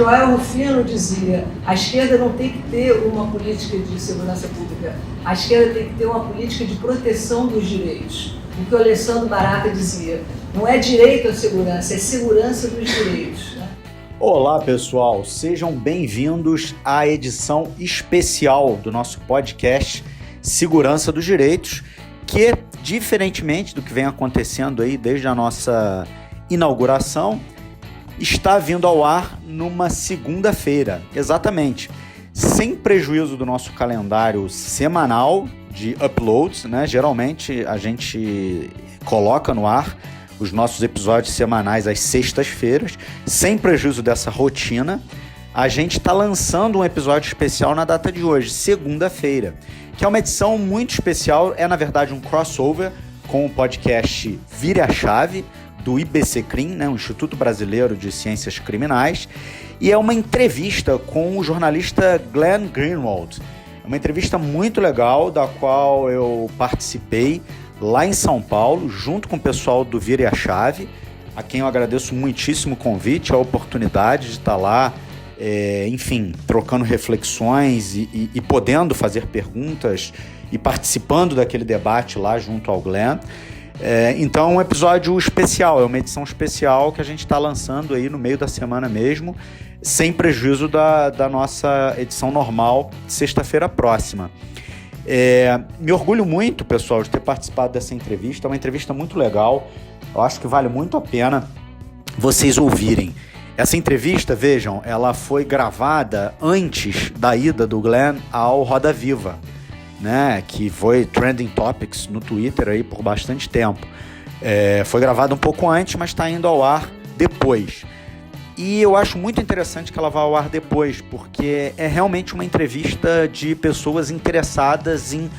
Joel Rufino dizia: a esquerda não tem que ter uma política de segurança pública, a esquerda tem que ter uma política de proteção dos direitos. O que o Alessandro Barata dizia: não é direito à segurança, é segurança dos direitos. Né? Olá, pessoal, sejam bem-vindos à edição especial do nosso podcast Segurança dos Direitos, que, diferentemente do que vem acontecendo aí desde a nossa inauguração, está vindo ao ar numa segunda-feira, exatamente, sem prejuízo do nosso calendário semanal de uploads, né? Geralmente a gente coloca no ar os nossos episódios semanais às sextas-feiras, sem prejuízo dessa rotina. A gente está lançando um episódio especial na data de hoje, segunda-feira, que é uma edição muito especial, é na verdade um crossover com o podcast Vire a Chave, do IBCCRIM, né, o Instituto Brasileiro de Ciências Criminais, e é uma entrevista com o jornalista Glenn Greenwald. É uma entrevista muito legal, da qual eu participei lá em São Paulo, junto com o pessoal do Vire a Chave, a quem eu agradeço muitíssimo o convite, a oportunidade de estar lá, enfim, trocando reflexões e podendo fazer perguntas e participando daquele debate lá junto ao Glenn. Então é um episódio especial, é uma edição especial que a gente está lançando aí no meio da semana mesmo, sem prejuízo da nossa edição normal de sexta-feira próxima. Me orgulho muito, pessoal, de ter participado dessa entrevista, é uma entrevista muito legal, eu acho que vale muito a pena vocês ouvirem. Essa entrevista, vejam, ela foi gravada antes da ida do Glenn ao Roda Viva, né, que foi trending topics no Twitter aí por bastante tempo. Foi gravado um pouco antes, mas está indo ao ar depois. E eu acho muito interessante que ela vá ao ar depois, porque é realmente uma entrevista de pessoas interessadas em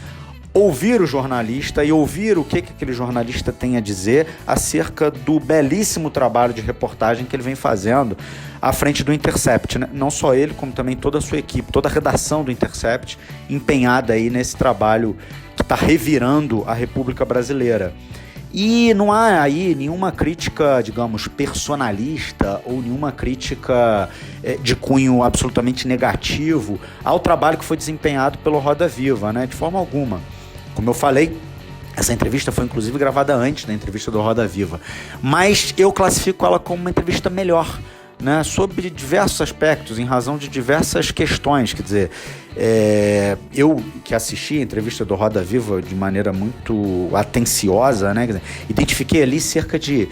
ouvir o jornalista e ouvir o que aquele jornalista tem a dizer acerca do belíssimo trabalho de reportagem que ele vem fazendo à frente do Intercept, né? Não só ele, como também toda a sua equipe, toda a redação do Intercept empenhada aí nesse trabalho que está revirando a República Brasileira. E não há aí nenhuma crítica, digamos, personalista ou nenhuma crítica de cunho absolutamente negativo ao trabalho que foi desempenhado pelo Roda Viva, né? De forma alguma. Como eu falei, essa entrevista foi inclusive gravada antes da entrevista do Roda Viva, mas eu classifico ela como uma entrevista melhor, né, sobre diversos aspectos, em razão de diversas questões. Quer dizer, eu que assisti a entrevista do Roda Viva de maneira muito atenciosa, né, quer dizer, identifiquei ali cerca de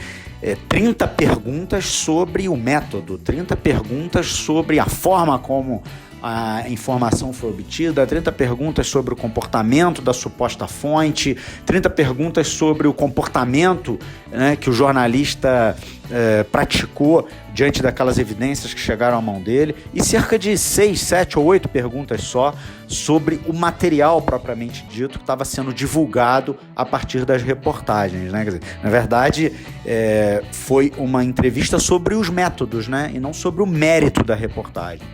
30 perguntas sobre o método, 30 perguntas sobre a forma como a informação foi obtida, 30 perguntas sobre o comportamento da suposta fonte, 30 perguntas sobre o comportamento, né, que o jornalista praticou diante daquelas evidências que chegaram à mão dele, e cerca de 6, 7 ou 8 perguntas só sobre o material propriamente dito que estava sendo divulgado a partir das reportagens, né? Quer dizer, na verdade, foi uma entrevista sobre os métodos, né, e não sobre o mérito da reportagem.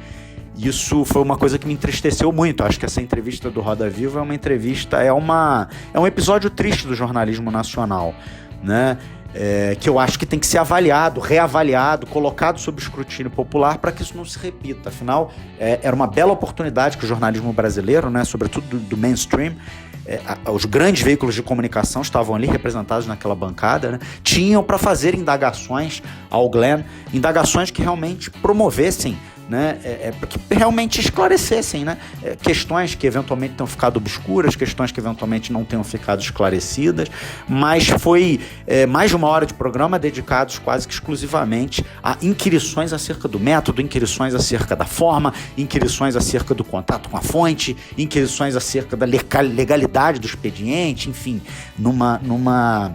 Isso foi uma coisa que me entristeceu muito. Acho que essa entrevista do Roda Viva é uma entrevista, é um episódio triste do jornalismo nacional, né? Que eu acho que tem que ser avaliado, reavaliado, colocado sob escrutínio popular para que isso não se repita. Afinal, era uma bela oportunidade que o jornalismo brasileiro, né, sobretudo do mainstream, os grandes veículos de comunicação estavam ali representados naquela bancada, né, tinham para fazer indagações ao Glenn, indagações que realmente promovessem, né, que realmente esclarecessem, né, questões que eventualmente tenham ficado obscuras, questões que eventualmente não tenham ficado esclarecidas, mas foi mais de uma hora de programa dedicados quase que exclusivamente a inquirições acerca do método, inquirições acerca da forma, inquirições acerca do contato com a fonte, inquirições acerca da legalidade do expediente, enfim, numa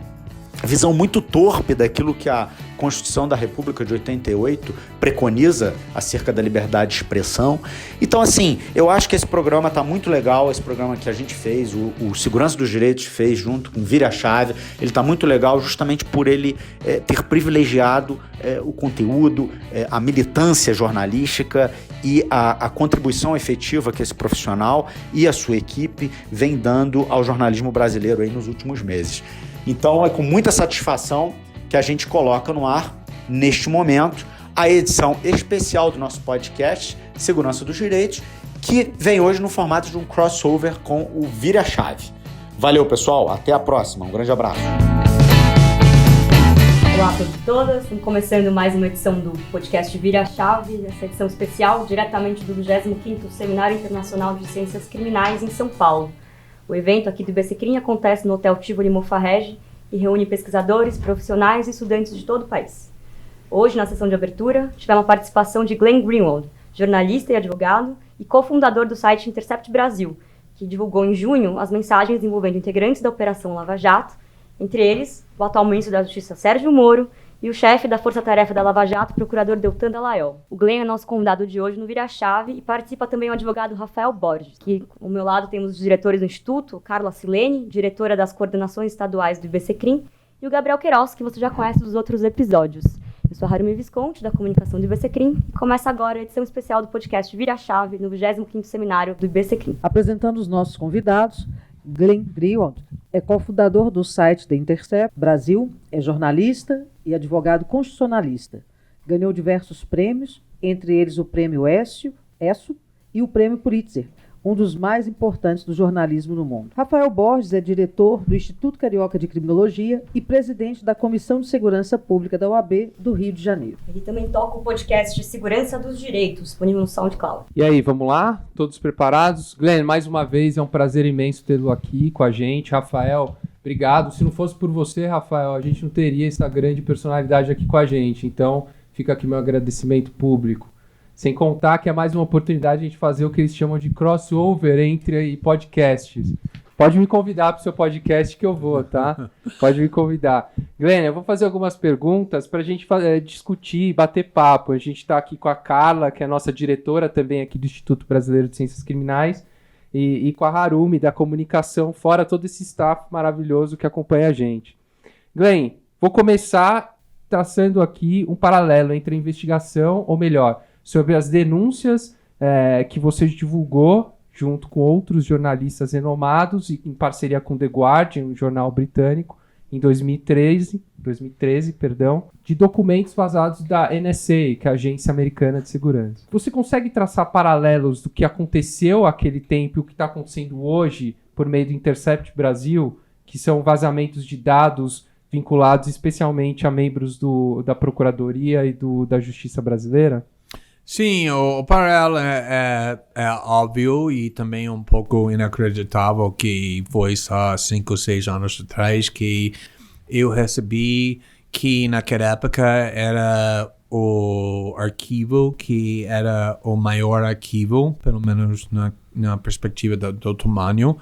visão muito torpe daquilo que a Constituição da República de 88 preconiza acerca da liberdade de expressão. Então, assim, eu acho que esse programa está muito legal, esse programa que a gente fez, o Segurança dos Direitos fez junto com o Vire a Chave, ele está muito legal justamente por ele ter privilegiado o conteúdo, a militância jornalística e a contribuição efetiva que esse profissional e a sua equipe vem dando ao jornalismo brasileiro aí nos últimos meses. Então, é com muita satisfação que a gente coloca no ar, neste momento, a edição especial do nosso podcast Segurança dos Direitos, que vem hoje no formato de um crossover com o Vira a Chave. Valeu, pessoal. Até a próxima. Um grande abraço. Olá a todos e todas. Estamos começando mais uma edição do podcast Vira a Chave, essa edição especial diretamente do 25º Seminário Internacional de Ciências Criminais em São Paulo. O evento aqui do IBCCRIM acontece no Hotel Tivoli Mofarrege e reúne pesquisadores, profissionais e estudantes de todo o país. Hoje, na sessão de abertura, tivemos a participação de Glenn Greenwald, jornalista e advogado e cofundador do site Intercept Brasil, que divulgou em junho as mensagens envolvendo integrantes da Operação Lava Jato, entre eles o atual ministro da Justiça Sérgio Moro e o chefe da Força Tarefa da Lava Jato, procurador Deltan Dallagnol. O Glenn é nosso convidado de hoje no Vira a Chave e participa também o advogado Rafael Borges, que ao meu lado temos os diretores do Instituto, Carla Silene, diretora das coordenações estaduais do IBCCRIM, e o Gabriel Queiroz, que você já conhece dos outros episódios. Eu sou a Harumi Visconti, da comunicação do IBCCRIM, e começa agora a edição especial do podcast Vira a Chave, no 25º Seminário do IBCCRIM. Apresentando os nossos convidados, Glenn Greenwald é cofundador do site The Intercept Brasil, é jornalista e advogado constitucionalista. Ganhou diversos prêmios, entre eles o Prêmio ESSO e o Prêmio Pulitzer, um dos mais importantes do jornalismo no mundo. Rafael Borges é diretor do Instituto Carioca de Criminologia e presidente da Comissão de Segurança Pública da OAB do Rio de Janeiro. Ele também toca o podcast de Segurança dos Direitos, disponível no SoundCloud. E aí, vamos lá? Todos preparados? Glenn, mais uma vez é um prazer imenso tê-lo aqui com a gente. Rafael, obrigado. Se não fosse por você, Rafael, a gente não teria essa grande personalidade aqui com a gente. Então, fica aqui meu agradecimento público. Sem contar que é mais uma oportunidade de a gente fazer o que eles chamam de crossover entre podcasts. Pode me convidar para o seu podcast que eu vou, tá? Pode me convidar. Glenn, eu vou fazer algumas perguntas para a gente discutir, bater papo. A gente está aqui com a Carla, que é a nossa diretora também aqui do Instituto Brasileiro de Ciências Criminais, e com a Harumi, da comunicação, fora todo esse staff maravilhoso que acompanha a gente. Glenn, vou começar traçando aqui um paralelo entre a investigação, ou melhor, sobre as denúncias que você divulgou junto com outros jornalistas renomados e em parceria com The Guardian, um jornal britânico, em 2013, de documentos vazados da NSA, que é a Agência Americana de Segurança. Você consegue traçar paralelos do que aconteceu naquele tempo e o que está acontecendo hoje por meio do Intercept Brasil, que são vazamentos de dados vinculados especialmente a membros da Procuradoria e da Justiça Brasileira? Sim, o paralelo é óbvio e também um pouco inacreditável que foi só 5 ou 6 anos atrás que eu recebi que naquela época era o arquivo que era o maior arquivo, pelo menos na perspectiva do tamanho,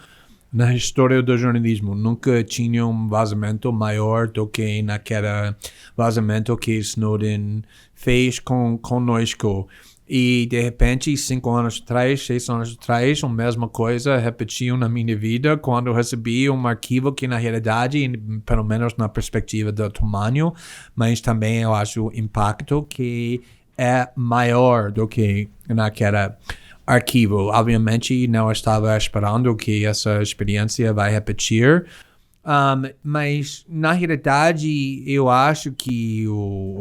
na história do jornalismo. Nunca tinha um vazamento maior do que naquele vazamento que Snowden fez conosco. E, de repente, 5 anos atrás, 6 anos atrás, a mesma coisa repetiu na minha vida quando recebi um arquivo que, na realidade, pelo menos na perspectiva do tamanho, mas também eu acho o impacto que é maior do que naquela arquivo. Obviamente, não estava esperando que essa experiência vai repetir, mas na realidade eu acho que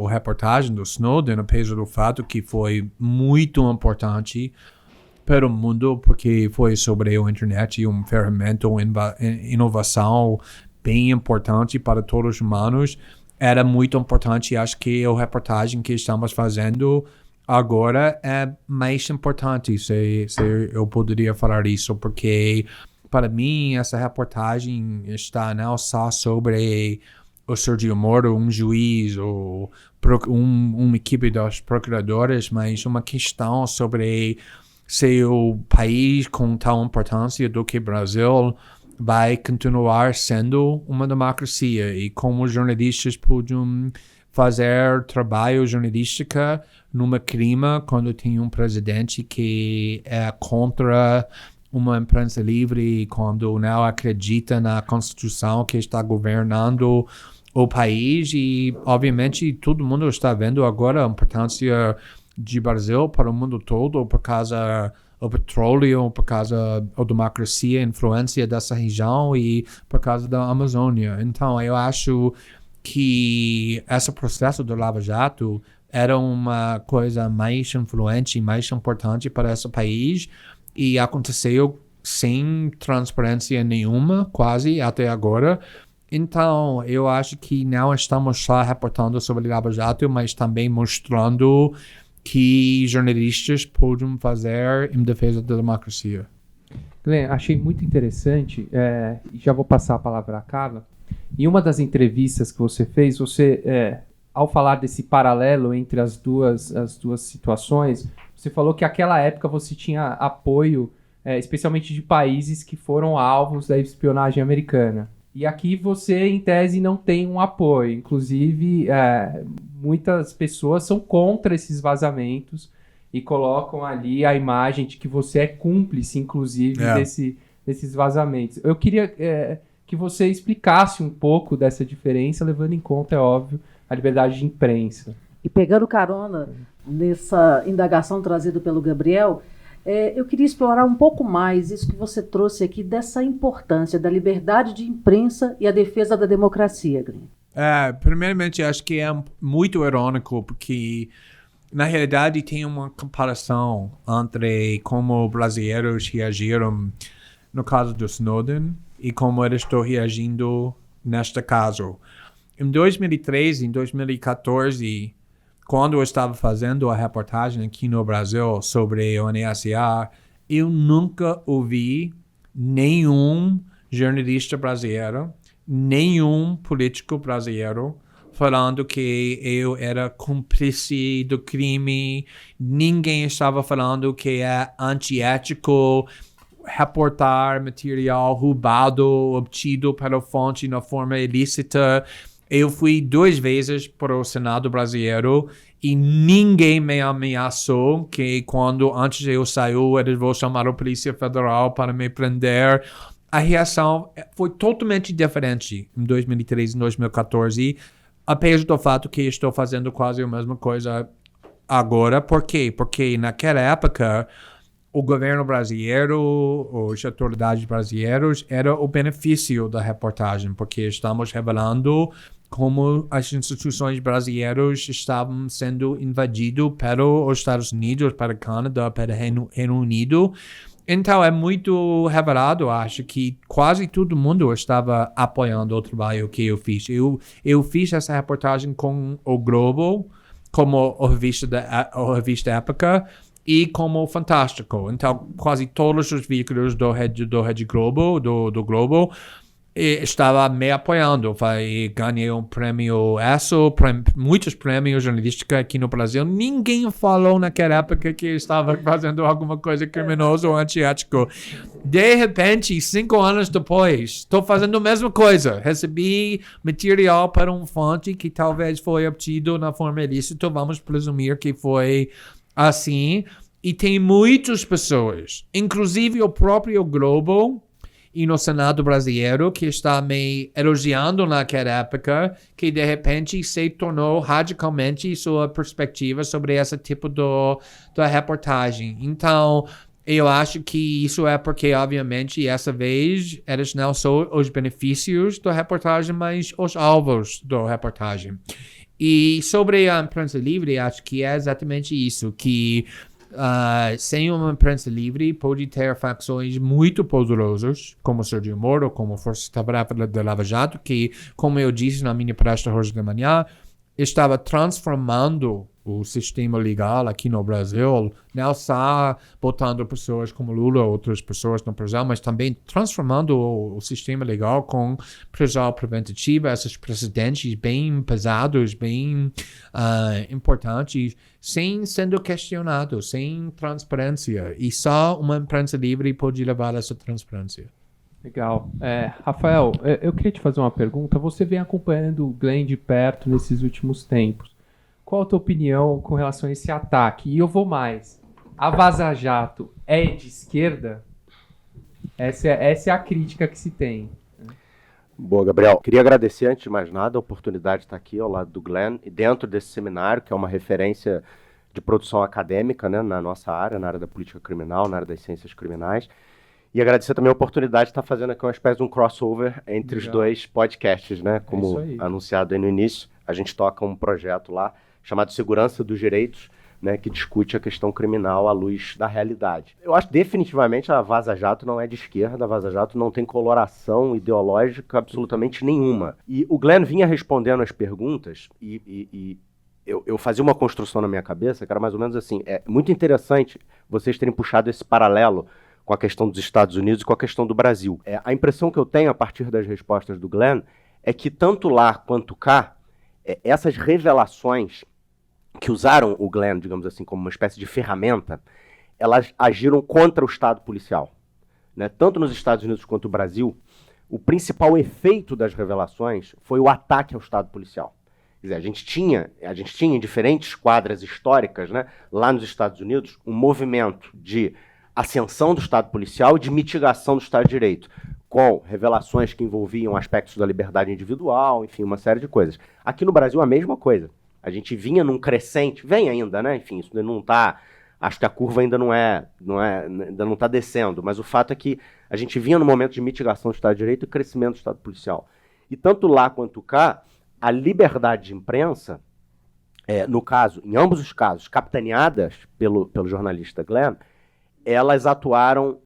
a reportagem do Snowden, apesar do fato que foi muito importante para o mundo, porque foi sobre a internet uma ferramenta, uma inovação bem importante para todos os humanos, era muito importante. Acho que a reportagem que estamos fazendo agora é mais importante, se eu poderia falar isso, porque para mim essa reportagem está não só sobre o Sérgio Moro, um juiz ou uma equipe dos procuradores, mas uma questão sobre se o país com tal importância do que o Brasil vai continuar sendo uma democracia e como os jornalistas podem fazer trabalho jornalístico numa clima quando tem um presidente que é contra uma imprensa livre, quando não acredita na Constituição que está governando o país. E, obviamente, todo mundo está vendo agora a importância de Brasil para o mundo todo por causa do petróleo, por causa da democracia, a influência dessa região e por causa da Amazônia. Então, eu acho que esse processo do Lava Jato era uma coisa mais influente e mais importante para esse país e aconteceu sem transparência nenhuma, quase até agora. Então, eu acho que não estamos só reportando sobre Lava Jato, mas também mostrando que jornalistas podem fazer em defesa da democracia. Glenn, achei muito interessante, e já vou passar a palavra à Carla. Em uma das entrevistas que você fez, ao falar desse paralelo entre as duas situações, você falou que naquela época você tinha apoio, especialmente de países que foram alvos da espionagem americana. E aqui você, em tese, não tem um apoio. Inclusive, muitas pessoas são contra esses vazamentos e colocam ali a imagem de que você é cúmplice, inclusive, desses vazamentos. Eu queria que você explicasse um pouco dessa diferença, levando em conta, é óbvio, a liberdade de imprensa. E pegando carona nessa indagação trazida pelo Gabriel, eu queria explorar um pouco mais isso que você trouxe aqui, dessa importância da liberdade de imprensa e a defesa da democracia, Glenn. Primeiramente, acho que é muito irônico, porque na realidade tem uma comparação entre como brasileiros reagiram no caso do Snowden e como eles estão reagindo neste caso. Em 2013, em 2014, quando eu estava fazendo a reportagem aqui no Brasil sobre o NSA, eu nunca ouvi nenhum jornalista brasileiro, nenhum político brasileiro falando que eu era cúmplice do crime. Ninguém estava falando que é antiético reportar material roubado, obtido pela fonte na forma ilícita. Eu fui 2 vezes para o Senado brasileiro e ninguém me ameaçou que antes de eu sair, eles vão chamar a Polícia Federal para me prender. A reação foi totalmente diferente em 2013 e 2014, apesar do fato que estou fazendo quase a mesma coisa agora. Por quê? Porque naquela época, o governo brasileiro, as autoridades brasileiras, era o benefício da reportagem, porque estamos revelando como as instituições brasileiras estavam sendo invadidas pelos Estados Unidos, para o Canadá, para o Reino Unido. Então, é muito revelado, acho que quase todo mundo estava apoiando o trabalho que eu fiz. Eu fiz essa reportagem com o Globo, como a revista Época, e como Fantástico. Então, quase todos os veículos do Rede Globo, do Globo, estava me apoiando. Ganhei um prêmio muitos prêmios jornalísticos aqui no Brasil. Ninguém falou naquela época que estava fazendo alguma coisa criminosa ou antiético. De repente, 5 anos depois, estou fazendo a mesma coisa. Recebi material para uma fonte que talvez foi obtido na forma ilícita. Vamos presumir que foi assim. E tem muitas pessoas, inclusive o próprio Globo, e no Senado brasileiro, que está me elogiando naquela época, que de repente se tornou radicalmente sua perspectiva sobre esse tipo de reportagem. Então, eu acho que isso é porque, obviamente, essa vez, eles não são os benefícios da reportagem, mas os alvos da reportagem. E sobre a imprensa livre, acho que é exatamente isso, que sem uma imprensa livre, pode ter facções muito poderosas, como Sérgio Moro, como Força Tarefa da Lava Jato, que, como eu disse na minha palestra hoje de manhã, estava transformando o sistema legal aqui no Brasil, não só botando pessoas como Lula, outras pessoas na prisão, mas também transformando o sistema legal com prisão preventiva, esses precedentes bem pesados, bem importantes, sem sendo questionados, sem transparência. E só uma imprensa livre pode levar essa transparência. Legal. Rafael, eu queria te fazer uma pergunta. Você vem acompanhando o Glenn de perto nesses últimos tempos. Qual a tua opinião com relação a esse ataque? E eu vou mais. A Vaza Jato é de esquerda? Essa é a crítica que se tem. Boa, Gabriel. Queria agradecer, antes de mais nada, a oportunidade de estar aqui ao lado do Glenn e dentro desse seminário, que é uma referência de produção acadêmica, né, na nossa área, na área da política criminal, na área das ciências criminais. E agradecer também a oportunidade de estar fazendo aqui uma espécie de um crossover entre os dois podcasts, né? Como anunciado aí no início, a gente toca um projeto lá chamado Segurança dos Direitos, né, que discute a questão criminal à luz da realidade. Eu acho definitivamente a Vaza Jato não é de esquerda, a Vaza Jato não tem coloração ideológica absolutamente nenhuma. E o Glenn vinha respondendo as perguntas e eu fazia uma construção na minha cabeça que era mais ou menos assim, é muito interessante vocês terem puxado esse paralelo com a questão dos Estados Unidos e com a questão do Brasil. A impressão que eu tenho a partir das respostas do Glenn é que tanto lá quanto cá, essas revelações que usaram o Glenn, digamos assim, como uma espécie de ferramenta, elas agiram contra o Estado policial. Né? Tanto nos Estados Unidos quanto no Brasil, o principal efeito das revelações foi o ataque ao Estado policial. Quer dizer, a gente tinha em diferentes quadras históricas, né, lá nos Estados Unidos, um movimento de ascensão do Estado policial e de mitigação do Estado de Direito, com revelações que envolviam aspectos da liberdade individual, enfim, uma série de coisas. Aqui no Brasil, a mesma coisa. A gente vinha num crescente, vem ainda, né? Enfim, isso ainda não está. Acho que a curva ainda ainda não está descendo, mas o fato é que a gente vinha num momento de mitigação do Estado de Direito e crescimento do Estado policial. E tanto lá quanto cá, a liberdade de imprensa, no caso, em ambos os casos, capitaneadas pelo jornalista Glenn, elas atuaram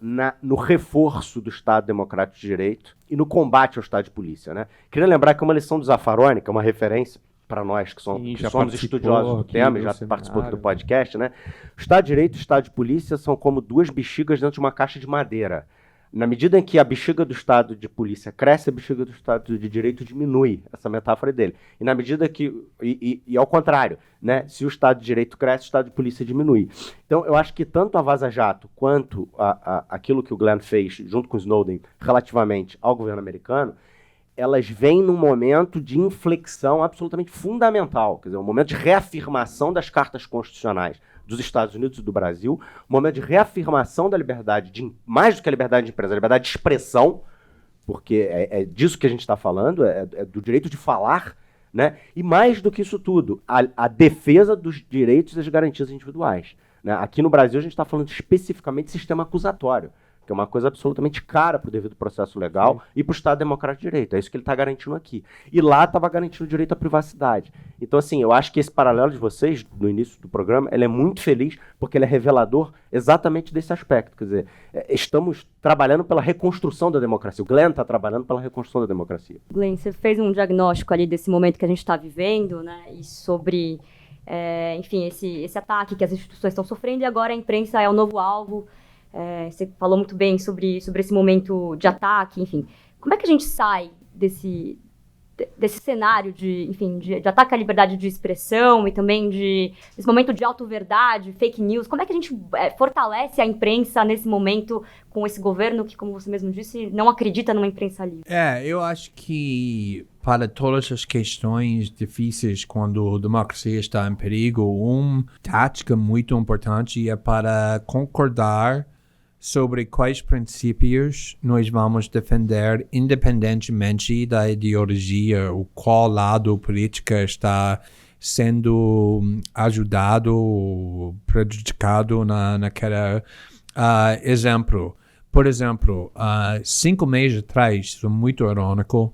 no reforço do Estado Democrático de Direito e no combate ao Estado de polícia. Né? Queria lembrar que uma lição do Zaffaroni, que é uma referência para nós que somos estudiosos do tema, já participou aqui do podcast, né? O Estado de Direito e o Estado de Polícia são como duas bexigas dentro de uma caixa de madeira. Na medida em que a bexiga do Estado de Polícia cresce, a bexiga do Estado de Direito diminui. Essa metáfora é dele. E na medida que... E ao contrário, né? Se o Estado de Direito cresce, o Estado de Polícia diminui. Então, eu acho que tanto a Vaza Jato quanto aquilo que o Glenn fez junto com o Snowden relativamente ao governo americano, elas vêm num momento de inflexão absolutamente fundamental, quer dizer, um momento de reafirmação das cartas constitucionais dos Estados Unidos e do Brasil, um momento de reafirmação da liberdade, mais do que a liberdade de imprensa, a liberdade de expressão, porque é disso que a gente está falando, é do direito de falar, né? E mais do que isso tudo, a defesa dos direitos e das garantias individuais. Né? Aqui no Brasil a gente está falando especificamente de sistema acusatório, que é uma coisa absolutamente cara para o devido processo legal e para o Estado Democrático de Direito. É isso que ele está garantindo aqui. E lá estava garantindo o direito à privacidade. Então, assim, eu acho que esse paralelo de vocês, no início do programa, ele é muito feliz porque ele é revelador exatamente desse aspecto. Quer dizer, estamos trabalhando pela reconstrução da democracia. O Glenn está trabalhando pela reconstrução da democracia. Glenn, você fez um diagnóstico ali desse momento que a gente está vivendo, né? E sobre, enfim, esse ataque que as instituições estão sofrendo e agora a imprensa é o novo alvo. Você falou muito bem sobre esse momento de ataque, enfim. Como é que a gente sai desse cenário de ataque à liberdade de expressão e também desse momento de auto-verdade, fake news? Como é que a gente fortalece a imprensa nesse momento com esse governo que, como você mesmo disse, não acredita numa imprensa livre? Eu acho que para todas as questões difíceis quando a democracia está em perigo, uma tática muito importante é para concordar sobre quais princípios nós vamos defender independentemente da ideologia, o qual lado político está sendo ajudado ou prejudicado naquela exemplo. Por exemplo, 5 meses atrás, isso é muito irônico,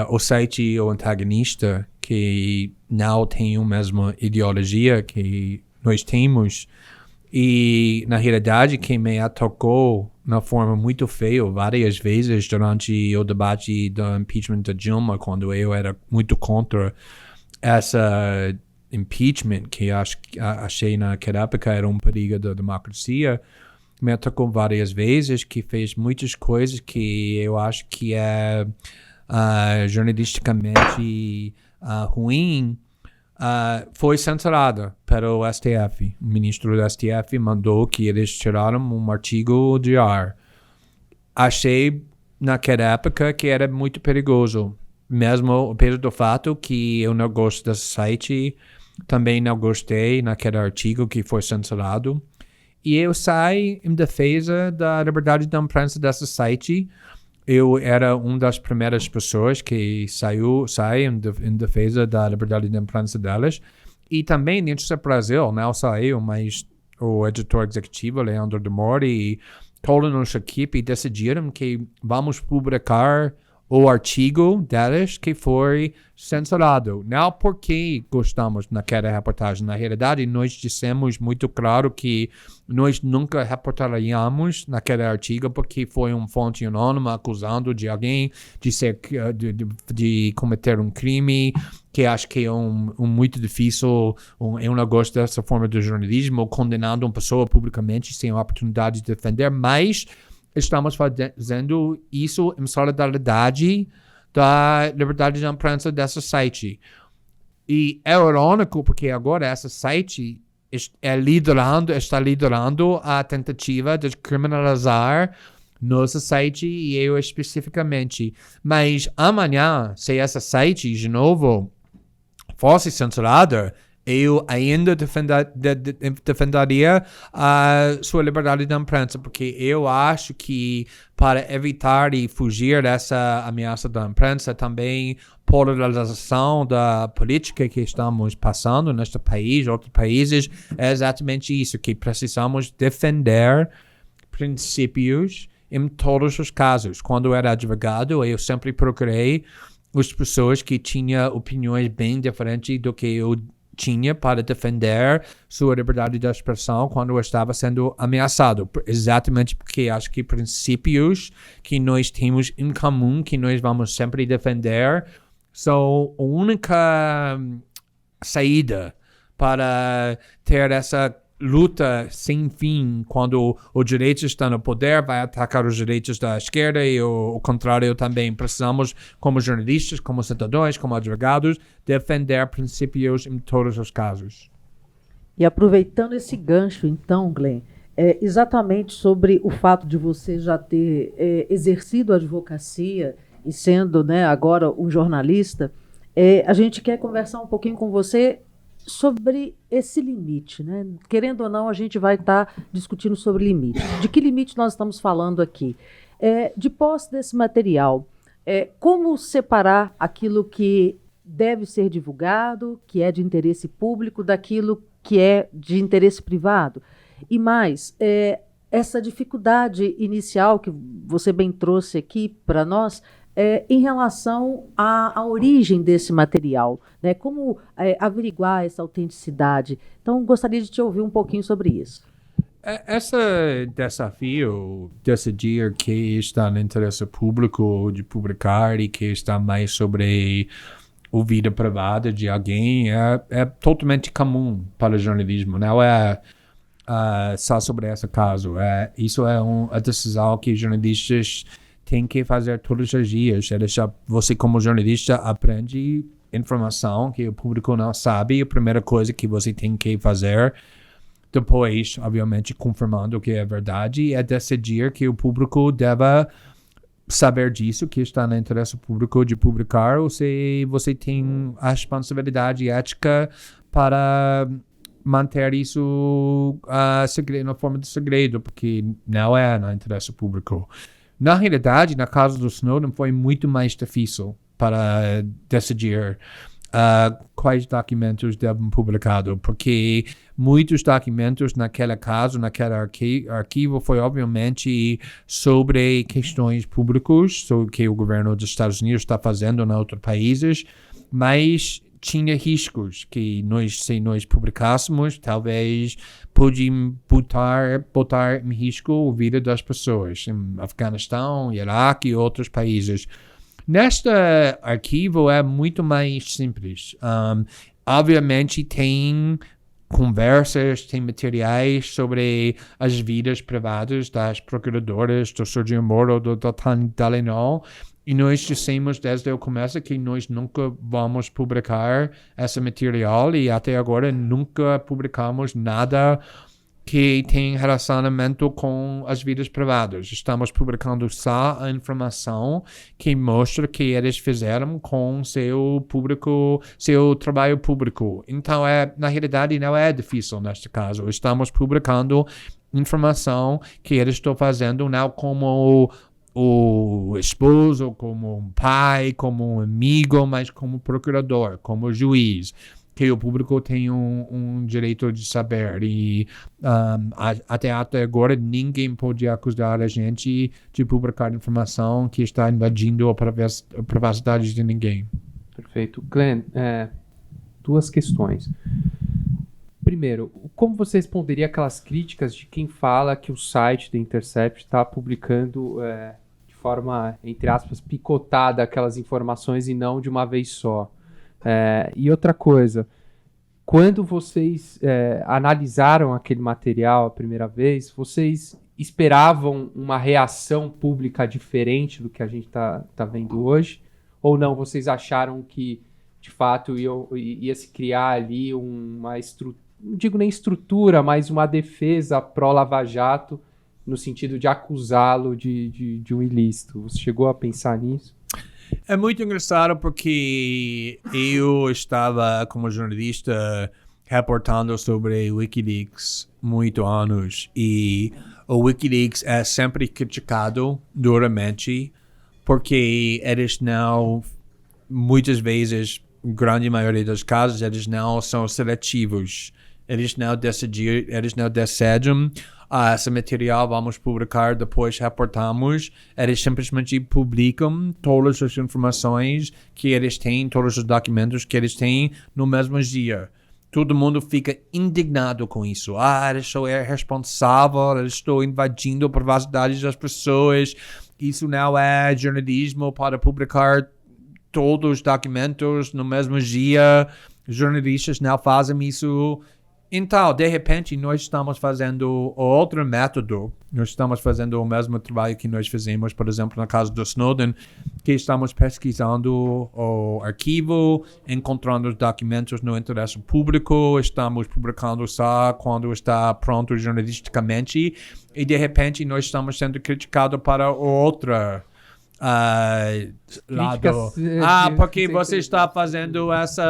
o site O Antagonista, que não tem a mesma ideologia que nós temos, e, na realidade, quem me atacou de forma muito feia várias vezes durante o debate do impeachment da Dilma, quando eu era muito contra essa impeachment, que achei naquela época era um perigo da democracia, me atacou várias vezes, que fez muitas coisas que eu acho que é jornalisticamente ruim. Foi censurada pelo STF. O ministro do STF mandou que eles tiraram um artigo de ar. Achei, naquela época, que era muito perigoso. Mesmo pelo fato que eu não gosto desse site, também não gostei naquele artigo que foi censurado. E eu saí em defesa da liberdade da imprensa desse site. Eu era uma das primeiras pessoas que saiu em defesa da liberdade de imprensa delas. E também dentro do Brasil, não só eu, mas o editor executivo, Leandro de Mori, e toda a nossa equipe decidiram que vamos publicar o artigo deles que foi censurado. Não porque gostamos naquela reportagem. Na realidade, nós dissemos muito claro que nós nunca reportaríamos naquele artigo porque foi uma fonte anônima acusando de alguém de cometer um crime, que acho que é muito difícil. Eu não gosto dessa forma de jornalismo, condenando uma pessoa publicamente sem a oportunidade de defender, mas estamos fazendo isso em solidariedade da liberdade de imprensa desse site. E é irônico porque agora esse site está liderando a tentativa de criminalizar nosso site e eu especificamente. Mas amanhã, se esse site de novo fosse censurado, eu ainda defenderia a sua liberdade de imprensa, porque eu acho que para evitar e fugir dessa ameaça da imprensa, também polarização da política que estamos passando neste país, outros países, é exatamente isso, que precisamos defender princípios em todos os casos. Quando eu era advogado, eu sempre procurei as pessoas que tinham opiniões bem diferentes do que eu tinha para defender sua liberdade de expressão quando eu estava sendo ameaçado. Exatamente porque acho que princípios que nós temos em comum, que nós vamos sempre defender, são a única saída para ter essa luta sem fim, quando o direito está no poder, vai atacar os direitos da esquerda e o contrário também. Precisamos, como jornalistas, como cidadãos, como advogados, defender princípios em todos os casos. E aproveitando esse gancho, então, Glenn, exatamente sobre o fato de você já ter exercido a advocacia e sendo, né, agora um jornalista, a gente quer conversar um pouquinho com você sobre esse limite, né? Querendo ou não, a gente vai estar discutindo sobre limite. De que limite nós estamos falando aqui? De posse desse material, como separar aquilo que deve ser divulgado, que é de interesse público, daquilo que é de interesse privado? E mais, essa dificuldade inicial que você bem trouxe aqui para nós, em relação à origem desse material, né? Como averiguar essa autenticidade. Então, gostaria de te ouvir um pouquinho sobre isso. Esse desafio, decidir que está no interesse público de publicar e que está mais sobre a vida privada de alguém, é totalmente comum para o jornalismo. Não é só sobre esse caso. Isso é uma decisão que jornalistas tem que fazer todos os dias. Você, como jornalista, aprende informação que o público não sabe. A primeira coisa que você tem que fazer, depois, obviamente, confirmando que é verdade, é decidir que o público deve saber disso, que está no interesse público de publicar, ou se você tem a responsabilidade ética para manter isso na forma de segredo, porque não é no interesse público. Na realidade, na caso do Snowden, foi muito mais difícil para decidir quais documentos devem ser publicados, porque muitos documentos naquele caso, naquele arquivo, foi obviamente sobre questões públicas, sobre o que o governo dos Estados Unidos está fazendo em outros países, mas tinha riscos que se nós publicássemos, talvez podiam botar em risco a vida das pessoas em Afeganistão, Iraque e outros países. Neste arquivo é muito mais simples. Obviamente tem conversas, tem materiais sobre as vidas privadas das procuradoras do Sergio Moro, do Tony Dalenon, e nós dissemos desde o começo que nós nunca vamos publicar esse material e até agora nunca publicamos nada que tem relacionamento com as vidas privadas. Estamos publicando só a informação que mostra que eles fizeram com seu trabalho público. Então, na realidade, não é difícil neste caso. Estamos publicando informação que eles estão fazendo não como o esposo, como um pai, como um amigo, mas como procurador, como juiz. que o público tem um direito de saber. E até agora ninguém pode acusar a gente de publicar informação que está invadindo a privacidade de ninguém. Perfeito. Glenn, 2 questões. Primeiro, como você responderia aquelas críticas de quem fala que o site da Intercept está publicando de forma, entre aspas, picotada aquelas informações e não de uma vez só? E outra coisa, quando vocês analisaram aquele material a primeira vez, vocês esperavam uma reação pública diferente do que a gente tá vendo hoje? Ou não, vocês acharam que, de fato, ia se criar ali uma estrutura, não digo nem estrutura, mas uma defesa pró-Lava Jato, no sentido de acusá-lo de um ilícito? Você chegou a pensar nisso? É muito engraçado porque eu estava, como jornalista, reportando sobre o Wikileaks muitos anos. E o Wikileaks é sempre criticado duramente porque eles não, muitas vezes, grande maioria dos casos, eles não são seletivos. Eles não decidem esse material vamos publicar, depois reportamos. Eles simplesmente publicam todas as informações que eles têm, todos os documentos que eles têm no mesmo dia. Todo mundo fica indignado com isso. Eles são irresponsáveis, eles estão invadindo a privacidade das pessoas. Isso não é jornalismo para publicar todos os documentos no mesmo dia. Jornalistas não fazem isso. Então, de repente, nós estamos fazendo outro método. Nós estamos fazendo o mesmo trabalho que nós fizemos, por exemplo, no caso do Snowden, que estamos pesquisando o arquivo, encontrando os documentos no interesse público, estamos publicando só quando está pronto jornalisticamente, e de repente nós estamos sendo criticados para outra lado. Porque você está fazendo essa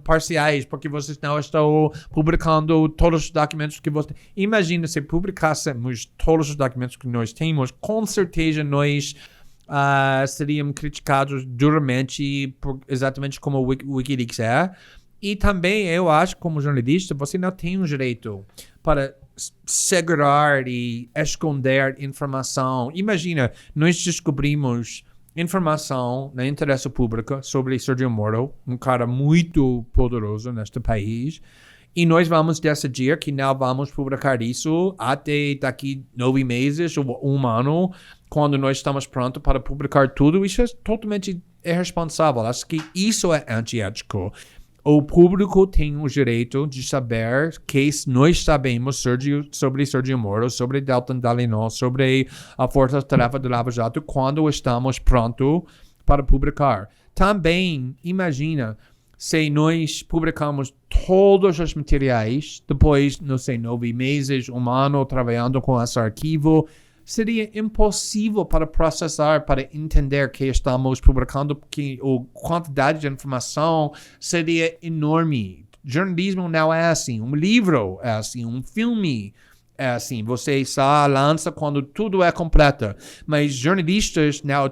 parciais, porque vocês não estão publicando todos os documentos que você... Imagina se publicássemos todos os documentos que nós temos, com certeza nós seríamos criticados duramente, exatamente como o Wikileaks é. E também eu acho, como jornalista, você não tem um direito para segurar e esconder informação. Imagina, nós descobrimos informação no interesse público sobre Sergio Moro, um cara muito poderoso neste país, e nós vamos decidir que não vamos publicar isso até daqui 9 meses ou 1 ano, quando nós estamos prontos para publicar tudo. Isso é totalmente irresponsável. Acho que isso é antiético. O público tem o direito de saber que nós sabemos sobre Sergio Moro, sobre Deltan Dallagnol, sobre a Força-Tarefa do Lava Jato, quando estamos prontos para publicar. Também, imagina, se nós publicamos todos os materiais, depois, não sei, 9 meses, 1 ano, trabalhando com esse arquivo, seria impossível para processar, para entender que estamos publicando, porque a quantidade de informação seria enorme. Jornalismo não é assim. Um livro é assim. Um filme é assim. Você só lança quando tudo é completo. Mas jornalistas, o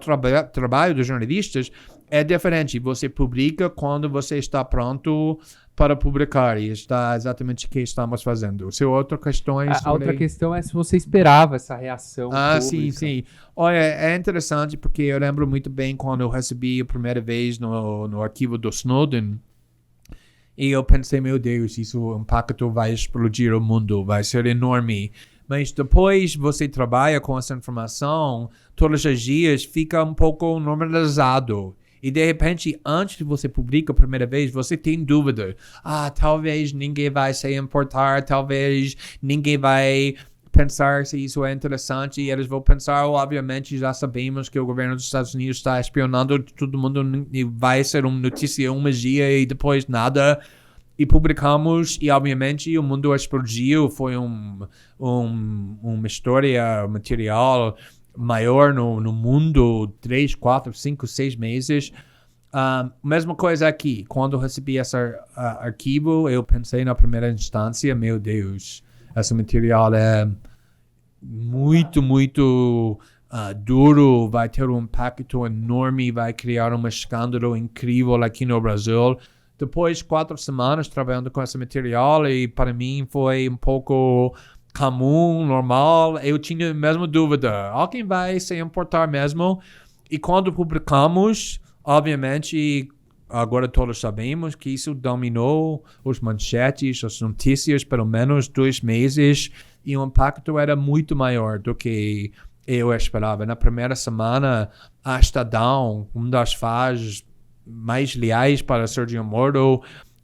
trabalho dos jornalistas é diferente. Você publica quando você está pronto para publicar, e está exatamente o que estamos fazendo. Se outra questão é a outra questão é se você esperava essa reação pública. Sim. Olha, é interessante porque eu lembro muito bem quando eu recebi a primeira vez no arquivo do Snowden, e eu pensei, meu Deus, o impacto vai explodir o mundo, vai ser enorme. Mas depois você trabalha com essa informação, todos os dias fica um pouco normalizado. E de repente, antes de você publicar a primeira vez, você tem dúvida. Talvez ninguém vai se importar, talvez ninguém vai pensar se isso é interessante. E eles vão pensar, obviamente, já sabemos que o governo dos Estados Unidos está espionando todo mundo e vai ser uma notícia um dia e depois nada. E publicamos e, obviamente, o mundo explodiu. Foi uma história, material maior no mundo, 3, 4, 5, 6 meses. Mesma coisa aqui. Quando eu recebi esse arquivo, eu pensei na primeira instância, meu Deus, esse material é muito, muito duro, vai ter um impacto enorme, vai criar um escândalo incrível aqui no Brasil. depois de 4 semanas trabalhando com esse material, e para mim foi um pouco comum, normal, eu tinha a mesma dúvida, alguém vai se importar mesmo? E quando publicamos, obviamente, agora todos sabemos que isso dominou os manchetes, as notícias, pelo menos 2 meses, e o impacto era muito maior do que eu esperava. Na primeira semana, a Estadão, uma das fases mais leais para Sérgio Moro,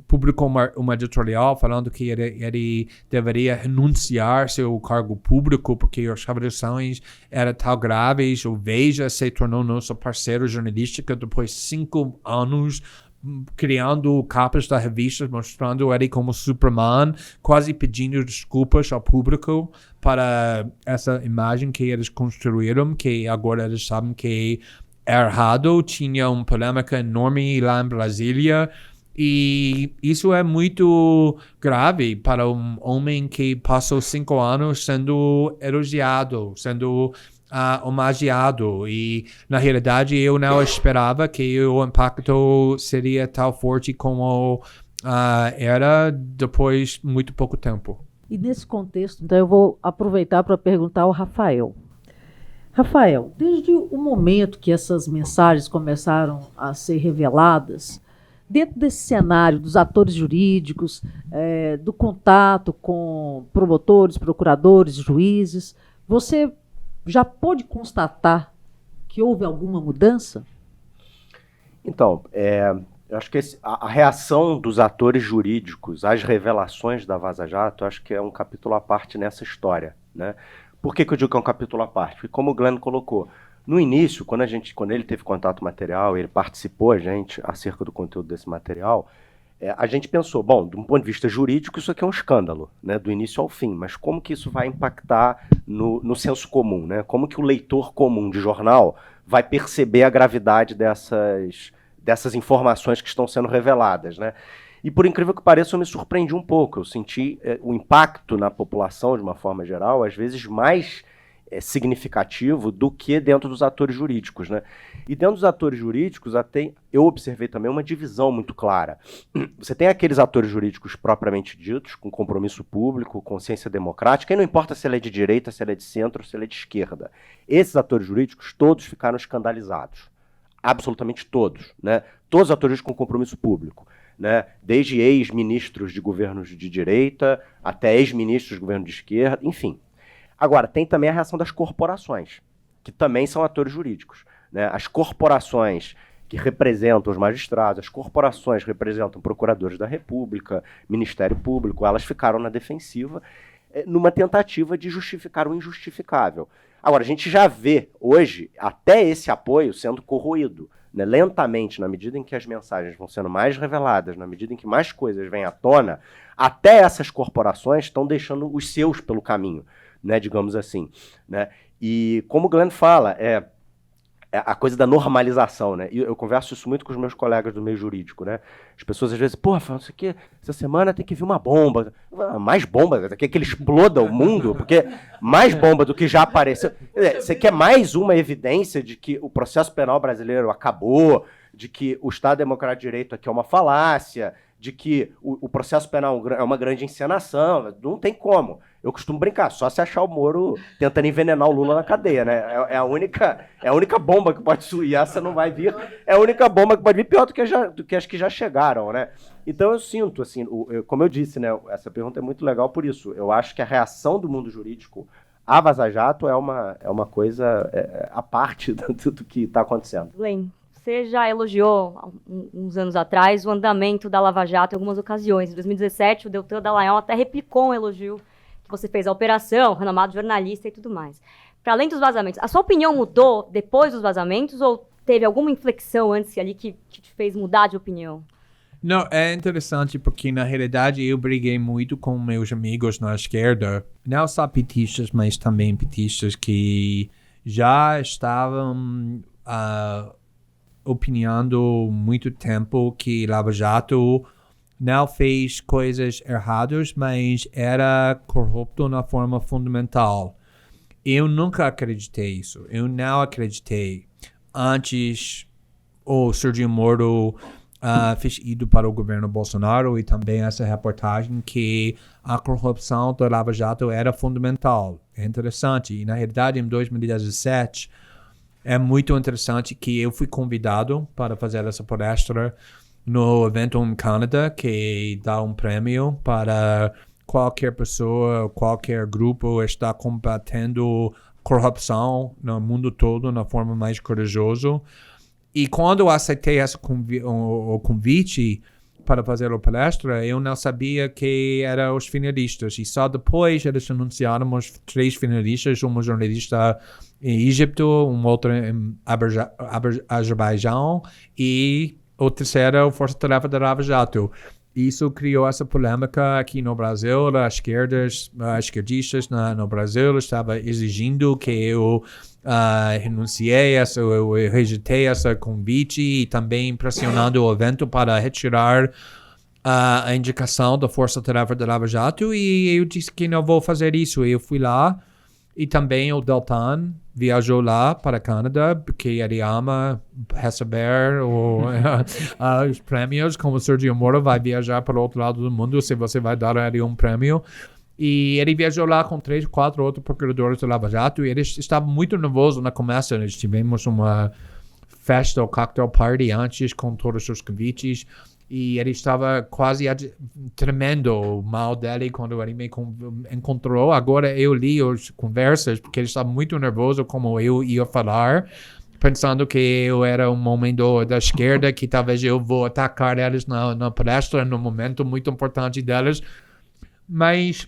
publicou uma editorial falando que ele deveria renunciar seu cargo público porque as revelações eram tão graves. O Veja se tornou nosso parceiro jornalístico depois de 5 anos, criando capas da revista, mostrando ele como Superman, quase pedindo desculpas ao público para essa imagem que eles construíram, que agora eles sabem que é errado. Tinha uma polêmica enorme lá em Brasília, e isso é muito grave para um homem que passou 5 anos sendo elogiado, sendo homenageado. E, na realidade, eu não esperava que o impacto seria tão forte como era depois de muito pouco tempo. E nesse contexto, então, eu vou aproveitar para perguntar ao Rafael. Rafael, desde o momento que essas mensagens começaram a ser reveladas, dentro desse cenário dos atores jurídicos, do contato com promotores, procuradores, juízes, você já pôde constatar que houve alguma mudança? Então, eu acho que a reação dos atores jurídicos às revelações da Vaza Jato, acho que é um capítulo à parte nessa história, né? Por que eu digo que é um capítulo à parte? Porque, como o Glenn colocou, no início, quando ele teve contato material, ele participou acerca do conteúdo desse material, a gente pensou, bom, de um ponto de vista jurídico, isso aqui é um escândalo, né, do início ao fim, mas como que isso vai impactar no senso comum, né? Como que o leitor comum de jornal vai perceber a gravidade dessas informações que estão sendo reveladas, né? E por incrível que pareça, eu me surpreendi um pouco. Eu senti o impacto na população, de uma forma geral, às vezes mais significativo do que dentro dos atores jurídicos, né? E dentro dos atores jurídicos, eu observei também uma divisão muito clara. Você tem aqueles atores jurídicos propriamente ditos, com compromisso público, consciência democrática, e não importa se ele é de direita, se ele é de centro, se ele é de esquerda. Esses atores jurídicos, todos ficaram escandalizados. Absolutamente todos, né? Todos os atores com compromisso público, né? Desde ex-ministros de governos de direita até ex-ministros de governo de esquerda, enfim. Agora, tem também a reação das corporações, que também são atores jurídicos, né? As corporações que representam os magistrados, as corporações que representam procuradores da República, Ministério Público, elas ficaram na defensiva numa tentativa de justificar o injustificável. Agora, a gente já vê hoje até esse apoio sendo corroído, né, lentamente, na medida em que as mensagens vão sendo mais reveladas, na medida em que mais coisas vêm à tona, até essas corporações estão deixando os seus pelo caminho, né, digamos assim, né? E como o Glenn fala, a coisa da normalização, né? E eu converso isso muito com os meus colegas do meio jurídico, né? As pessoas às vezes, não sei o quê, essa semana tem que vir uma bomba. Mais bomba, que ele exploda o mundo, porque mais bomba do que já apareceu. Você quer mais uma evidência de que o processo penal brasileiro acabou, de que o Estado Democrático de Direito aqui é uma falácia, de que o processo penal é uma grande encenação? Não tem como. Eu costumo brincar, só se achar o Moro tentando envenenar o Lula na cadeia, né? É a única bomba que pode subir, e essa não vai vir. É a única bomba que pode vir pior do que as que já chegaram, né? Então eu sinto, assim, como eu disse, né? Essa pergunta é muito legal por isso. Eu acho que a reação do mundo jurídico à Vaza Jato é uma coisa à parte do que está acontecendo. Glenn, você já elogiou, uns anos atrás, o andamento da Lava Jato em algumas ocasiões. Em 2017, o Deltan Dallagnol até replicou um elogio que você fez à operação, renomado jornalista e tudo mais. Para além dos vazamentos, a sua opinião mudou depois dos vazamentos ou teve alguma inflexão antes ali que te fez mudar de opinião? Não, é interessante porque, na realidade, eu briguei muito com meus amigos na esquerda, não só petistas, mas também petistas que já estavam opinando muito tempo que Lava Jato não fez coisas erradas, mas era corrupto na forma fundamental. Eu nunca acreditei isso. Eu não acreditei. Antes, o Sérgio Moro fiz ido para o governo Bolsonaro e também essa reportagem que a corrupção do Lava Jato era fundamental. É interessante. E, na realidade, em 2017, é muito interessante que eu fui convidado para fazer essa palestra no evento em Canadá, que dá um prêmio para qualquer pessoa, qualquer grupo está combatendo corrupção no mundo todo na forma mais corajosa. E quando eu aceitei o convite para fazer a palestra, eu não sabia que eram os finalistas. E só depois eles anunciaram os 3 finalistas, uma jornalista em Egito, um outro em Azerbaijão e o terceiro, a Força Tarefa da Lava Jato. Isso criou essa polêmica aqui no Brasil. As esquerdistas no Brasil estavam exigindo que eu eu rejeitei esse convite e também pressionando o evento para retirar a indicação da Força Tarefa da Lava Jato, e eu disse que não vou fazer isso. Eu fui lá e também o Deltan viajou lá para o Canadá, porque ele ama receber os prêmios, como o Sergio Moro vai viajar para o outro lado do mundo, se você vai dar a ele um prêmio. E ele viajou lá com 3, 4 outros procuradores do Lava Jato, e eles estavam muito nervosos no começo. Nós tivemos uma festa, ou cocktail party antes, com todos os convites, e ele estava quase tremendo mal dele quando ele me encontrou. Agora eu li as conversas, porque ele estava muito nervoso como eu ia falar, pensando que eu era um homem da esquerda, que talvez eu vou atacar eles na palestra, no momento muito importante deles. Mas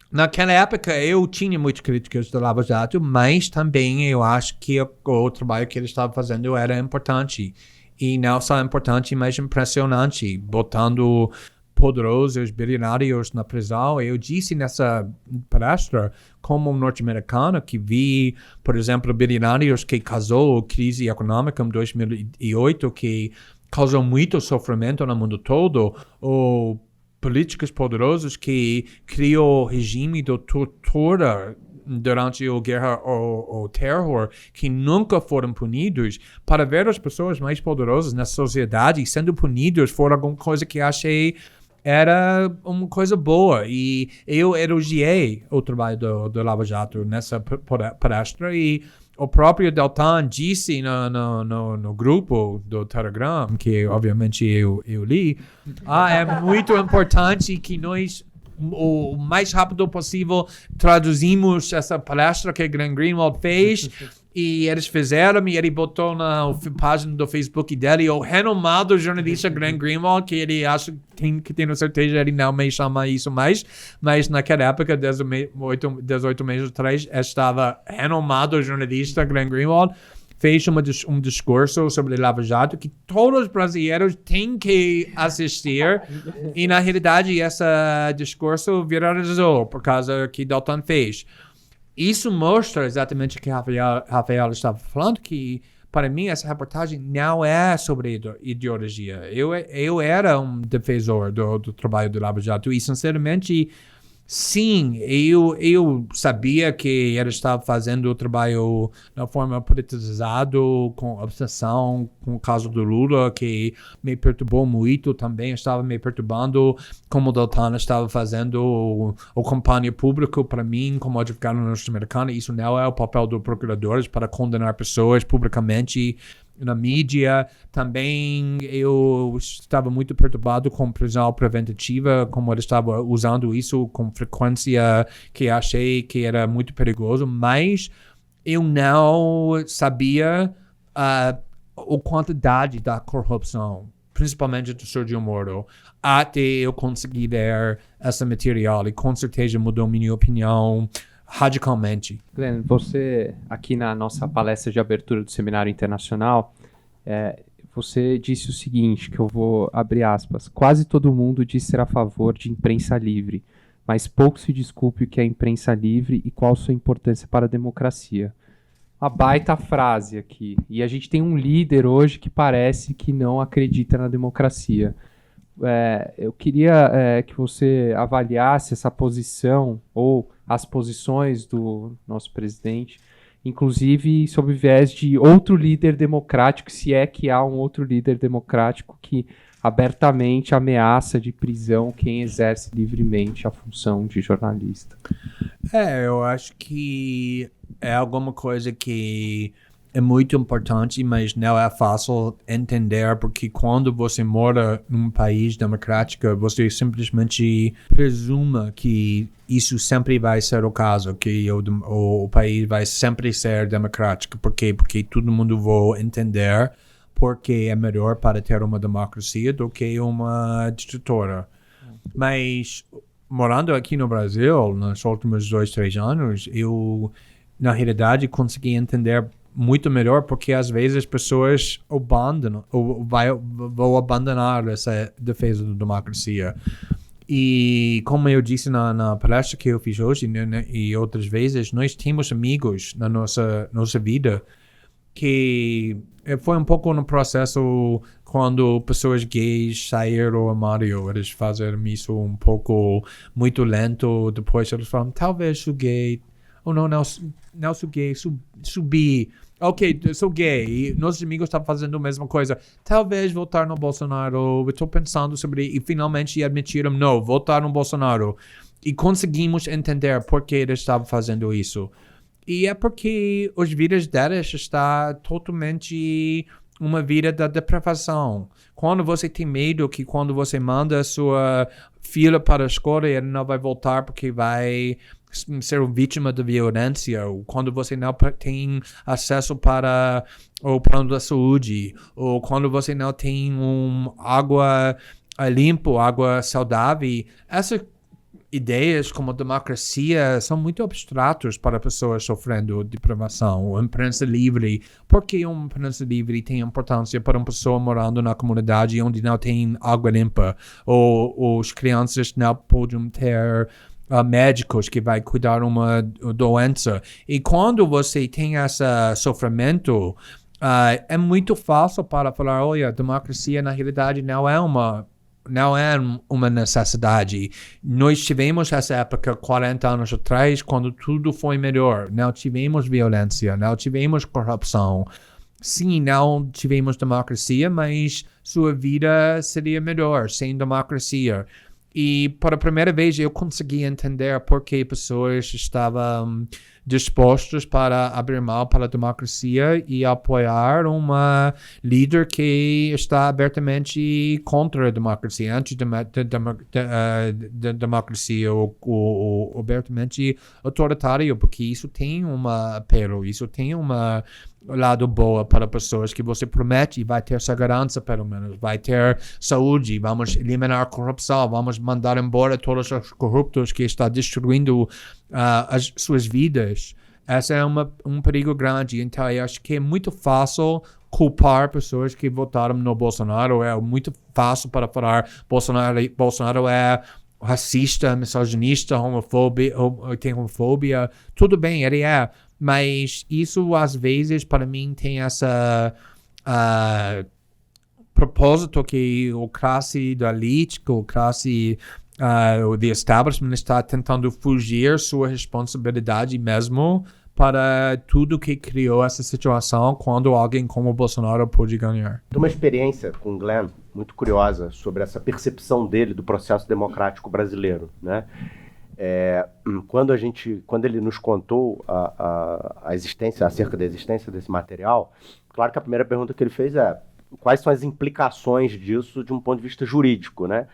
naquela época eu tinha muitas críticas do Lava Jato, mas também eu acho que o trabalho que ele estava fazendo era importante. E não só importante, mas impressionante, botando poderosos bilionários na prisão. Eu disse nessa palestra, como um norte-americano que vi, por exemplo, bilionários que causou a crise econômica em 2008, que causou muito sofrimento no mundo todo, ou políticos poderosos que criou o regime de tortura durante a guerra ou terror, que nunca foram punidos, para ver as pessoas mais poderosas na sociedade sendo punidos por alguma coisa que achei era uma coisa boa. E eu elogiei o trabalho do Lava Jato nessa palestra, e o próprio Deltan disse no grupo do Telegram, que obviamente eu li, é muito importante que nós, o mais rápido possível, traduzimos essa palestra que Glenn Greenwald fez. E eles fizeram, e ele botou na página do Facebook dele o renomado jornalista Glenn Greenwald, que ele acha que tenho certeza ele não me chama isso mais, mas naquela época, 18 meses atrás, estava renomado jornalista Glenn Greenwald, fez um discurso sobre Lava Jato que todos os brasileiros têm que assistir, e na realidade esse discurso viralizou por causa que Deltan fez. Isso mostra exatamente o que Rafael estava falando, que para mim essa reportagem não é sobre ideologia. Eu era um defensor do trabalho do Lava Jato, e sinceramente, sim, eu sabia que ele estava fazendo o trabalho de forma politizada, com obsessão com o caso do Lula, que me perturbou muito também. Estava me perturbando como o Deltan estava fazendo a campanha pública. Para mim, como advogado norte-americano, isso não é o papel dos procuradores para condenar pessoas publicamente na mídia. Também eu estava muito perturbado com prisão preventativa, como ele estava usando isso com frequência, que achei que era muito perigoso, mas eu não sabia a quantidade da corrupção, principalmente do Sergio Moro, até eu conseguir ler esse material, e com certeza mudou minha opinião radicalmente. Glenn, você, aqui na nossa palestra de abertura do Seminário Internacional, você disse o seguinte, que eu vou abrir aspas: quase todo mundo diz ser a favor de imprensa livre, mas pouco se discute o que é imprensa livre e qual sua importância para a democracia. Uma baita frase aqui. E a gente tem um líder hoje que parece que não acredita na democracia. Eu queria que você avaliasse essa posição, ou as posições do nosso presidente, inclusive sob o viés de outro líder democrático, se é que há um outro líder democrático que abertamente ameaça de prisão quem exerce livremente a função de jornalista. Eu acho que é alguma coisa que é muito importante, mas não é fácil entender, porque quando você mora num país democrático, você simplesmente presuma que isso sempre vai ser o caso, que o país vai sempre ser democrático. Por quê? Porque todo mundo vai entender porque é melhor para ter uma democracia do que uma ditadura. Mas morando aqui no Brasil, nos últimos 2-3 anos, eu, na realidade, consegui entender muito melhor porque às vezes as pessoas vão abandonar essa defesa da democracia. E como eu disse na palestra que eu fiz hoje, né, e outras vezes, nós temos amigos na nossa vida que foi um pouco no processo quando pessoas gays saíram do armário, eles fizeram isso um pouco muito lento, depois eles falam, talvez sou gay, ou não sou gay, subi, ok, sou gay, e nossos amigos estão fazendo a mesma coisa, talvez votar no Bolsonaro, estou pensando sobre, e finalmente admitiram, não, votar no Bolsonaro, e conseguimos entender por que eles estavam fazendo isso. E é porque as vidas delas estão totalmente uma vida da depravação. Quando você tem medo que quando você manda a sua filha para a escola, ele não vai voltar porque vai ser vítima de violência, ou quando você não tem acesso para o plano da saúde, ou quando você não tem água limpa, água saudável, essas ideias como democracia são muito abstratos para pessoas sofrendo depravação. A imprensa livre, por que uma imprensa livre tem importância para uma pessoa morando na comunidade onde não tem água limpa, ou as crianças não podem ter médicos que vai cuidar de uma doença. E quando você tem esse sofrimento, é muito fácil para falar, olha, a democracia na realidade não é uma necessidade. Nós tivemos essa época 40 anos atrás, quando tudo foi melhor. Não tivemos violência, não tivemos corrupção. Sim, não tivemos democracia, mas sua vida seria melhor sem democracia. E pela primeira vez eu consegui entender por que pessoas estavam dispostas para abrir mão para a democracia e apoiar uma líder que está abertamente contra a democracia, anti-democracia, ou abertamente autoritário, porque isso tem um apelo, isso tem uma lado boa para pessoas que você promete vai ter segurança, pelo menos, vai ter saúde, vamos eliminar a corrupção, vamos mandar embora todos os corruptos que estão destruindo as suas vidas. Esse é um perigo grande. Então eu acho que é muito fácil culpar pessoas que votaram no Bolsonaro, é muito fácil para falar Bolsonaro é racista, misogynista, tem homofobia, tudo bem, ele é. Mas isso, às vezes, para mim, tem essa propósito que o classe da elite, o classe o establishment está tentando fugir sua responsabilidade mesmo para tudo que criou essa situação quando alguém como o Bolsonaro pôde ganhar. Tem uma experiência com o Glenn muito curiosa sobre essa percepção dele do processo democrático brasileiro, né? Quando ele nos contou acerca da existência desse material, claro que a primeira pergunta que ele fez é quais são as implicações disso de um ponto de vista jurídico, né?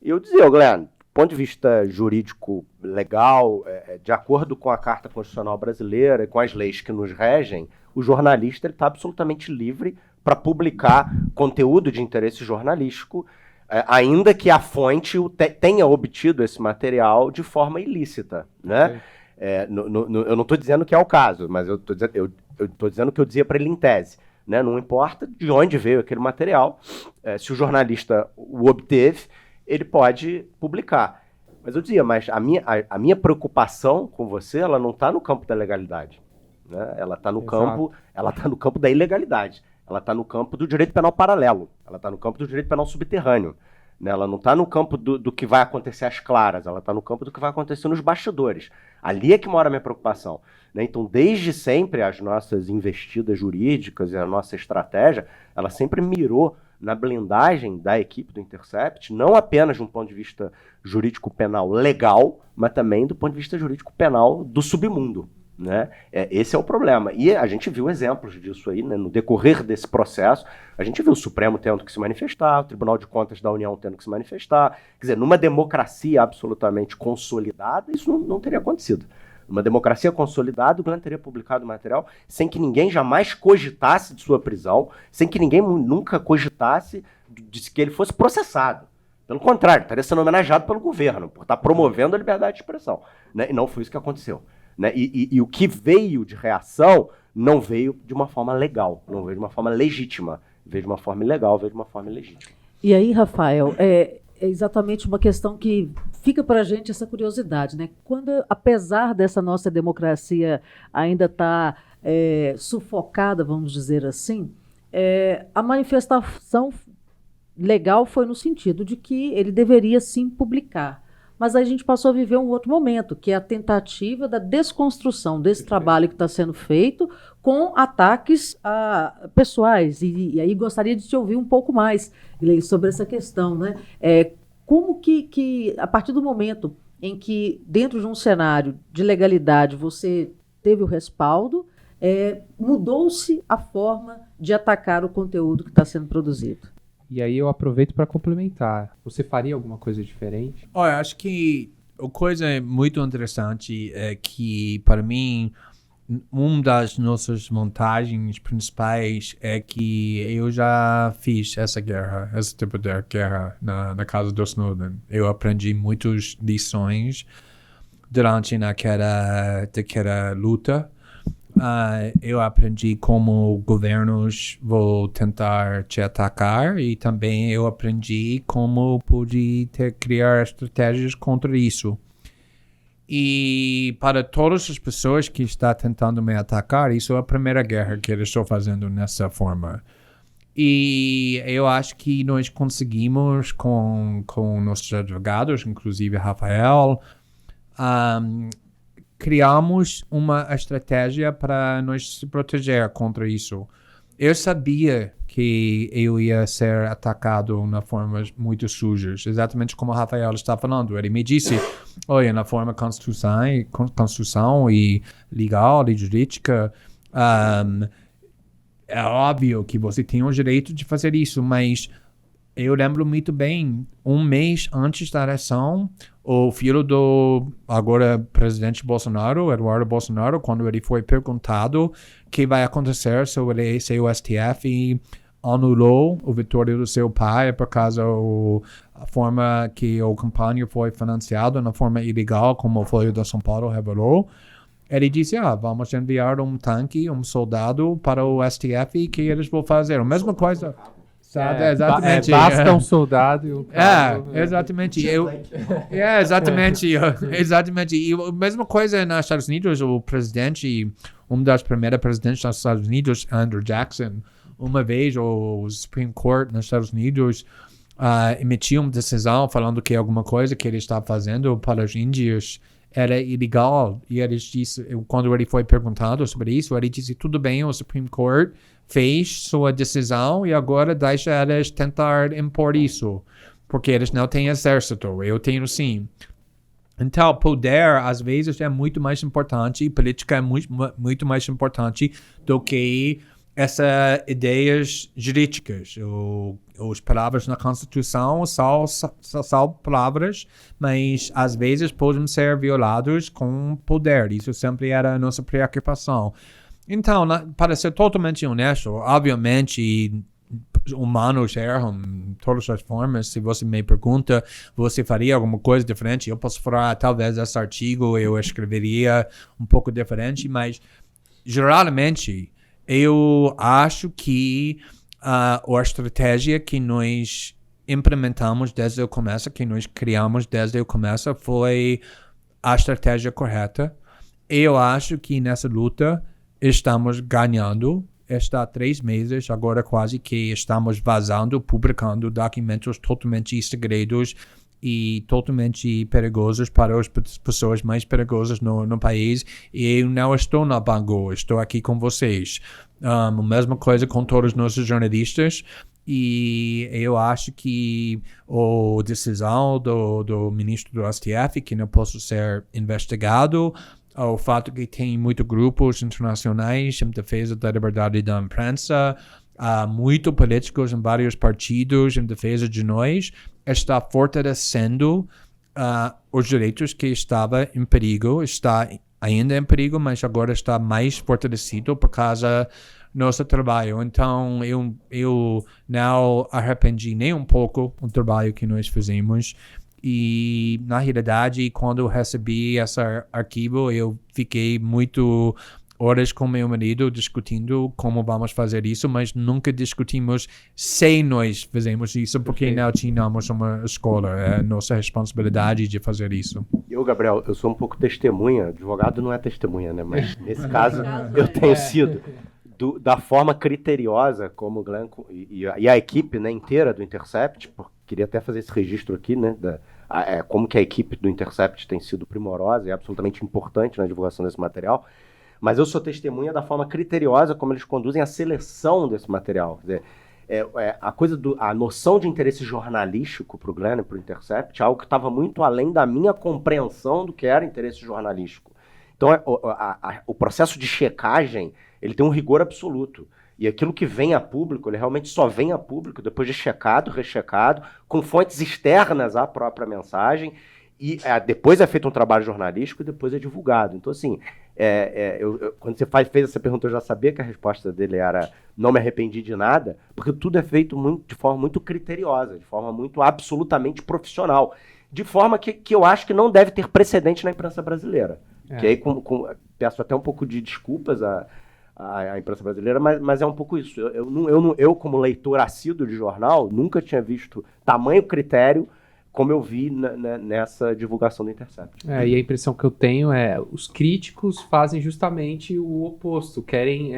E eu dizia, Glenn, do ponto de vista jurídico legal, de acordo com a Carta Constitucional Brasileira e com as leis que nos regem, o jornalista está absolutamente livre para publicar conteúdo de interesse jornalístico, ainda que a fonte tenha obtido esse material de forma ilícita, né? Eu não estou dizendo que é o caso, mas eu estou dizendo o que eu dizia para ele em tese, né? Não importa de onde veio aquele material, se o jornalista o obteve, ele pode publicar. Mas eu dizia, mas a minha preocupação com você, ela não está no campo da legalidade, né? Ela está no campo da ilegalidade. Ela está no campo do direito penal paralelo. Ela está no campo do direito penal subterrâneo. né? Ela não está no campo do que vai acontecer às claras, ela está no campo do que vai acontecer nos bastidores. Ali é que mora a minha preocupação, né? Então, desde sempre, as nossas investidas jurídicas e a nossa estratégia, ela sempre mirou na blindagem da equipe do Intercept, não apenas de um ponto de vista jurídico-penal legal, mas também do ponto de vista jurídico-penal do submundo, né? Esse é o problema. E a gente viu exemplos disso aí, né? No decorrer desse processo. A gente viu o Supremo tendo que se manifestar, o Tribunal de Contas da União tendo que se manifestar. Quer dizer, numa democracia absolutamente consolidada, isso não teria acontecido. Numa democracia consolidada, o Glenn teria publicado o material sem que ninguém jamais cogitasse de sua prisão, sem que ninguém nunca cogitasse de que ele fosse processado. Pelo contrário, estaria sendo homenageado pelo governo por estar promovendo a liberdade de expressão, né? E não foi isso que aconteceu, né? E o que veio de reação não veio de uma forma legal, não veio de uma forma legítima, veio de uma forma ilegal, veio de uma forma ilegítima. E aí, Rafael, é exatamente uma questão que fica para a gente essa curiosidade, né? Quando, apesar dessa nossa democracia ainda estar sufocada, vamos dizer assim, a manifestação legal foi no sentido de que ele deveria sim publicar. Mas aí a gente passou a viver um outro momento, que é a tentativa da desconstrução desse trabalho que está sendo feito com ataques pessoais. E aí gostaria de te ouvir um pouco mais, Glein, sobre essa questão, né? Como que, a partir do momento em que, dentro de um cenário de legalidade, você teve o respaldo, mudou-se a forma de atacar o conteúdo que está sendo produzido? E aí eu aproveito para complementar. Você faria alguma coisa diferente? Olha, acho que a coisa muito interessante é que, para mim, uma das nossas vantagens principais é que eu já fiz essa guerra, esse tipo de guerra na casa do Snowden. Eu aprendi muitas lições durante naquela luta. Eu aprendi como governos vão tentar te atacar e também eu aprendi como pude criar estratégias contra isso. E para todas as pessoas que estão tentando me atacar, isso é a primeira guerra que eu estou fazendo nessa forma. E eu acho que nós conseguimos com nossos advogados, inclusive Rafael, criamos uma estratégia para nos se proteger contra isso. Eu sabia que eu ia ser atacado na formas muito sujas, exatamente como o Rafael está falando. Ele me disse, olha, na forma constituição e legal e jurídica, é óbvio que você tem o direito de fazer isso, mas eu lembro muito bem, um mês antes da eleição, o filho do agora presidente Bolsonaro, Eduardo Bolsonaro, quando ele foi perguntado o que vai acontecer se o STF anulou a vitória do seu pai por causa da forma que a campanha foi financiada, na forma ilegal, como o Folha de São Paulo revelou, ele disse, vamos enviar um tanque, um soldado para o STF que eles vão fazer. A mesma coisa... exatamente. Basta um soldado e o carro. Exatamente. Exatamente. E a mesma coisa nos Estados Unidos, o presidente, um das primeiras presidentes dos Estados Unidos, Andrew Jackson, uma vez o Supreme Court nos Estados Unidos emitiu uma decisão falando que alguma coisa que ele estava fazendo para os índios era ilegal. E ele disse, quando ele foi perguntado sobre isso, ele disse, tudo bem, o Supreme Court fez sua decisão e agora deixa eles tentar impor isso, porque eles não têm exército, eu tenho sim. Então, poder, às vezes, é muito mais importante, política é muito mais importante do que essas ideias jurídicas. As palavras na Constituição são palavras, mas às vezes podem ser violadas com poder. Isso sempre era a nossa preocupação. Então, para ser totalmente honesto, obviamente, humanos erram de todas as formas. Se você me pergunta, você faria alguma coisa diferente? Eu posso falar, talvez esse artigo eu escreveria um pouco diferente, mas geralmente eu acho que a estratégia que nós implementamos desde o começo, que nós criamos desde o começo, foi a estratégia correta. Eu acho que nessa luta estamos ganhando está há 3 meses, agora quase que estamos vazando, publicando documentos totalmente segredos e totalmente perigosos para as pessoas mais perigosas no país. E eu não estou na Bangor, estou aqui com vocês. A mesma coisa com todos os nossos jornalistas. E eu acho que a decisão do ministro do STF, que não possa ser investigado, o fato que tem muitos grupos internacionais em defesa da liberdade da imprensa, muitos políticos em vários partidos em defesa de nós, está fortalecendo os direitos que estava em perigo, está ainda em perigo, mas agora está mais fortalecido por causa nosso trabalho. Então, eu não arrependi nem um pouco do trabalho que nós fizemos. E, na realidade, quando eu recebi esse arquivo, eu fiquei muito horas com meu marido discutindo como vamos fazer isso, mas nunca discutimos se nós fizemos isso, porque não tínhamos uma escola. É nossa responsabilidade de fazer isso. Eu, Gabriel, eu sou um pouco testemunha. Advogado não é testemunha, né? Mas, nesse caso, eu tenho sido. Da forma criteriosa como o Glenn e a equipe, né, inteira do Intercept, queria até fazer esse registro aqui, né, como que a equipe do Intercept tem sido primorosa e absolutamente importante na divulgação desse material, mas eu sou testemunha da forma criteriosa como eles conduzem a seleção desse material. Quer dizer, a noção de interesse jornalístico para o Glenn e para o Intercept é algo que estava muito além da minha compreensão do que era interesse jornalístico. Então, o processo de checagem, ele tem um rigor absoluto. E aquilo que vem a público, ele realmente só vem a público depois de checado, rechecado, com fontes externas à própria mensagem, e depois é feito um trabalho jornalístico e depois é divulgado. Então, assim, quando você fez essa pergunta, eu já sabia que a resposta dele era não me arrependi de nada, porque tudo é feito de forma muito criteriosa, de forma muito absolutamente profissional, de forma que eu acho que não deve ter precedente na imprensa brasileira. Que aí, peço até um pouco de desculpas à imprensa brasileira, mas é um pouco isso. Eu, como leitor assíduo de jornal, nunca tinha visto tamanho critério como eu vi nessa divulgação do Intercept. E a impressão que eu tenho os críticos fazem justamente o oposto, querem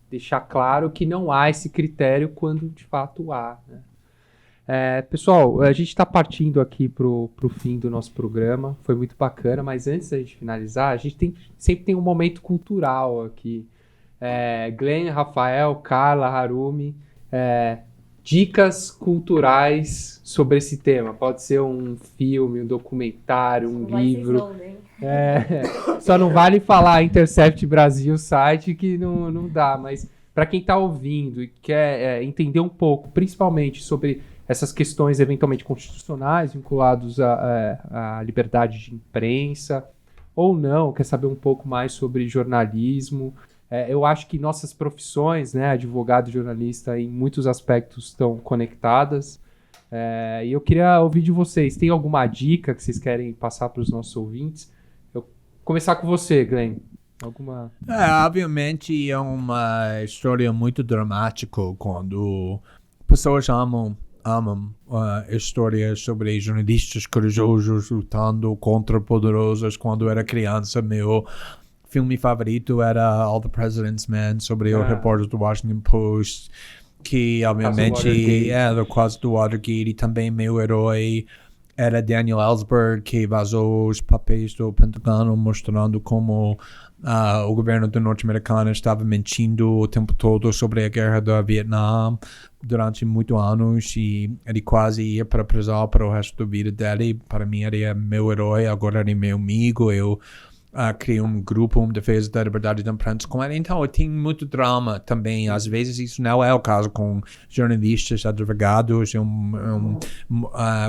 deixar claro que não há esse critério quando de fato há, né? Pessoal, a gente está partindo aqui pro fim do nosso programa, foi muito bacana, mas antes da gente finalizar, a gente sempre tem um momento cultural aqui. Glenn, Rafael, Carla, Harumi, dicas culturais sobre esse tema. Pode ser um filme, um documentário, um livro. Só não vale falar Intercept Brasil site, que não dá, mas para quem está ouvindo e quer entender um pouco, principalmente sobre essas questões eventualmente constitucionais vinculadas à liberdade de imprensa, ou não, quer saber um pouco mais sobre jornalismo. Eu acho que nossas profissões, né, advogado e jornalista, em muitos aspectos estão conectadas. E eu queria ouvir de vocês. Tem alguma dica que vocês querem passar para os nossos ouvintes? Eu vou começar com você, Glenn. Alguma... Obviamente é uma história muito dramática quando pessoas amam histórias sobre jornalistas corajosos lutando contra poderosos. Quando era criança, meu filme favorito era All the President's Men, sobre o repórter do Washington Post, que obviamente era o caso do Watergate, e também meu herói era Daniel Ellsberg, que vazou os papéis do Pentágono mostrando como o governo norte-americano estava mentindo o tempo todo sobre a guerra do Vietnã durante muitos anos, e ele quase ia para a prisão para o resto da vida dele. Para mim, ele é meu herói, agora ele é meu amigo. Eu criei um grupo em defesa da liberdade da imprensa com ele. Então, tem muito drama também. Às vezes, isso não é o caso com jornalistas, advogados, um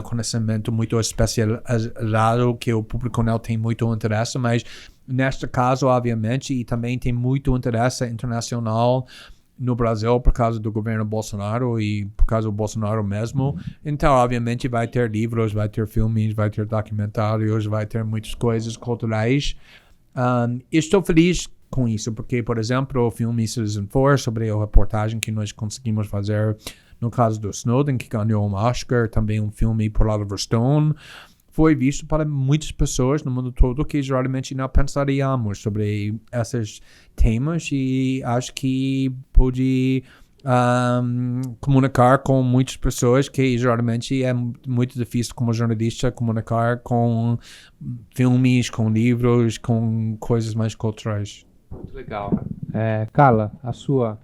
conhecimento muito especializado que o público não tem muito interesse, mas neste caso, obviamente, e também tem muito interesse internacional no Brasil por causa do governo Bolsonaro e por causa do Bolsonaro mesmo. Então, obviamente, vai ter livros, vai ter filmes, vai ter documentários, vai ter muitas coisas culturais. Estou feliz com isso, porque, por exemplo, o filme Citizenfour, sobre a reportagem que nós conseguimos fazer no caso do Snowden, que ganhou um Oscar, também um filme por Oliver Stone, foi visto para muitas pessoas no mundo todo que geralmente não pensaríamos sobre esses temas, e acho que pode comunicar com muitas pessoas que geralmente é muito difícil como jornalista comunicar com filmes, com livros, com coisas mais culturais. Muito legal. Carla, a sua...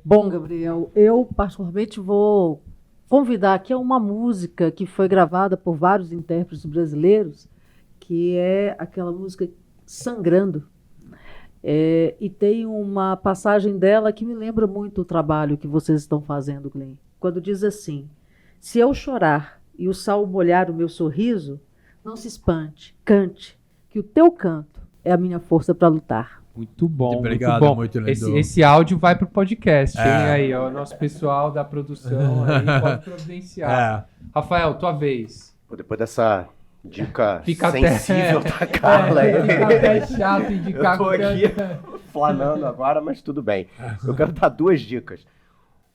Bom, Gabriel, eu particularmente vou convidar aqui a uma música que foi gravada por vários intérpretes brasileiros, que é aquela música Sangrando. E tem uma passagem dela que me lembra muito o trabalho que vocês estão fazendo, Glenn. Quando diz assim: se eu chorar e o sal molhar o meu sorriso, não se espante, cante, que o teu canto é a minha força para lutar. Muito bom, obrigado, muito bom. muito lindo. Esse áudio vai pro podcast, hein? Aí, ó, o nosso pessoal da produção aí pode providenciar. Rafael, tua vez. Depois dessa dica Fica sensível da Carla aí. Fica até chato indicar Eu tô aqui flanando agora, mas tudo bem. Eu quero dar 2 dicas.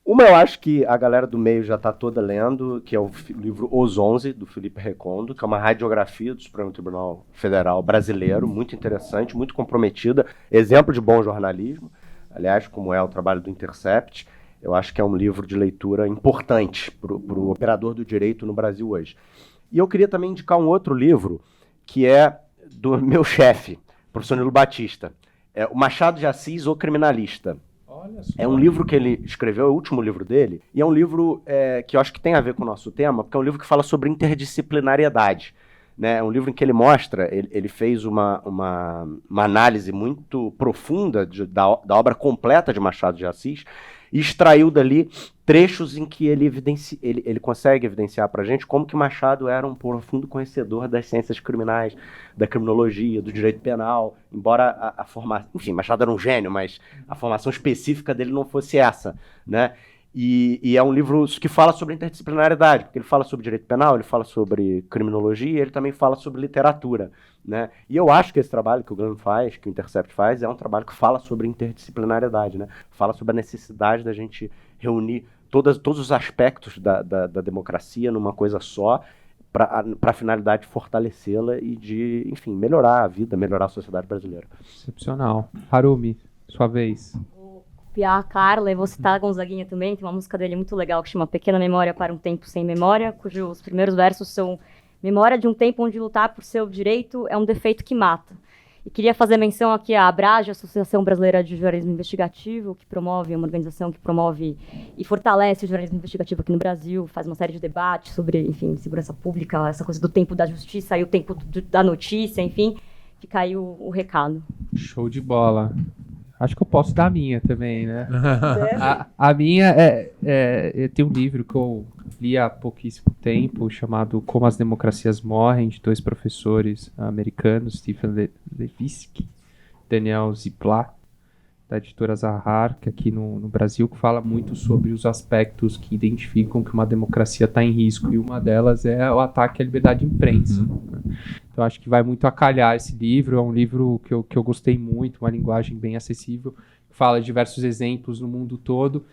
Uma eu acho que a galera do meio já está toda lendo, que é o livro Os 11, do Felipe Recondo, que é uma radiografia do Supremo Tribunal Federal brasileiro, muito interessante, muito comprometida, exemplo de bom jornalismo, aliás, como é o trabalho do Intercept. Eu acho que é um livro de leitura importante para o operador do direito no Brasil hoje. E eu queria também indicar um outro livro, que é do meu chefe, professor Nilo Batista, O Machado de Assis, O Criminalista. É um livro que ele escreveu, é o último livro dele, e é um livro que eu acho que tem a ver com o nosso tema, porque é um livro que fala sobre interdisciplinariedade, né? É um livro em que ele mostra, ele fez uma análise muito profunda da obra completa de Machado de Assis, e extraiu dali trechos em que ele consegue evidenciar para a gente como que Machado era um profundo conhecedor das ciências criminais, da criminologia, do direito penal, embora a formação... Enfim, Machado era um gênio, mas a formação específica dele não fosse essa, né? E é um livro que fala sobre interdisciplinariedade, porque ele fala sobre direito penal, ele fala sobre criminologia, ele também fala sobre literatura, né? E eu acho que esse trabalho que o Glenn faz, que o Intercept faz, é um trabalho que fala sobre interdisciplinariedade, né? Fala sobre a necessidade da gente reunir todos os aspectos da democracia numa coisa só, para a finalidade de fortalecê-la e de, enfim, melhorar a vida, melhorar a sociedade brasileira. Excepcional. Harumi, sua vez. Copiar a Carla, e vou citar a Gonzaguinha também, tem uma música dele muito legal que chama Pequena Memória para um Tempo Sem Memória, cujos primeiros versos são: memória de um tempo onde lutar por seu direito é um defeito que mata. E queria fazer menção aqui à ABRAGE, Associação Brasileira de Jornalismo Investigativo, que promove, uma organização que promove e fortalece o jornalismo investigativo aqui no Brasil, faz uma série de debates sobre, enfim, segurança pública, essa coisa do tempo da justiça e o tempo da notícia, enfim, fica aí o recado. Show de bola. Acho que eu posso dar a minha também, né? A minha tem um livro que eu li há pouquíssimo tempo, chamado Como as Democracias Morrem, de 2 professores americanos, Stephen Levitsky, Daniel Ziplat, da editora Zahar, que aqui no Brasil, que fala muito sobre os aspectos que identificam que uma democracia está em risco, e uma delas é o ataque à liberdade de imprensa. Então acho que vai muito a calhar esse livro. É um livro que eu gostei muito, uma linguagem bem acessível, fala de diversos exemplos no mundo todo.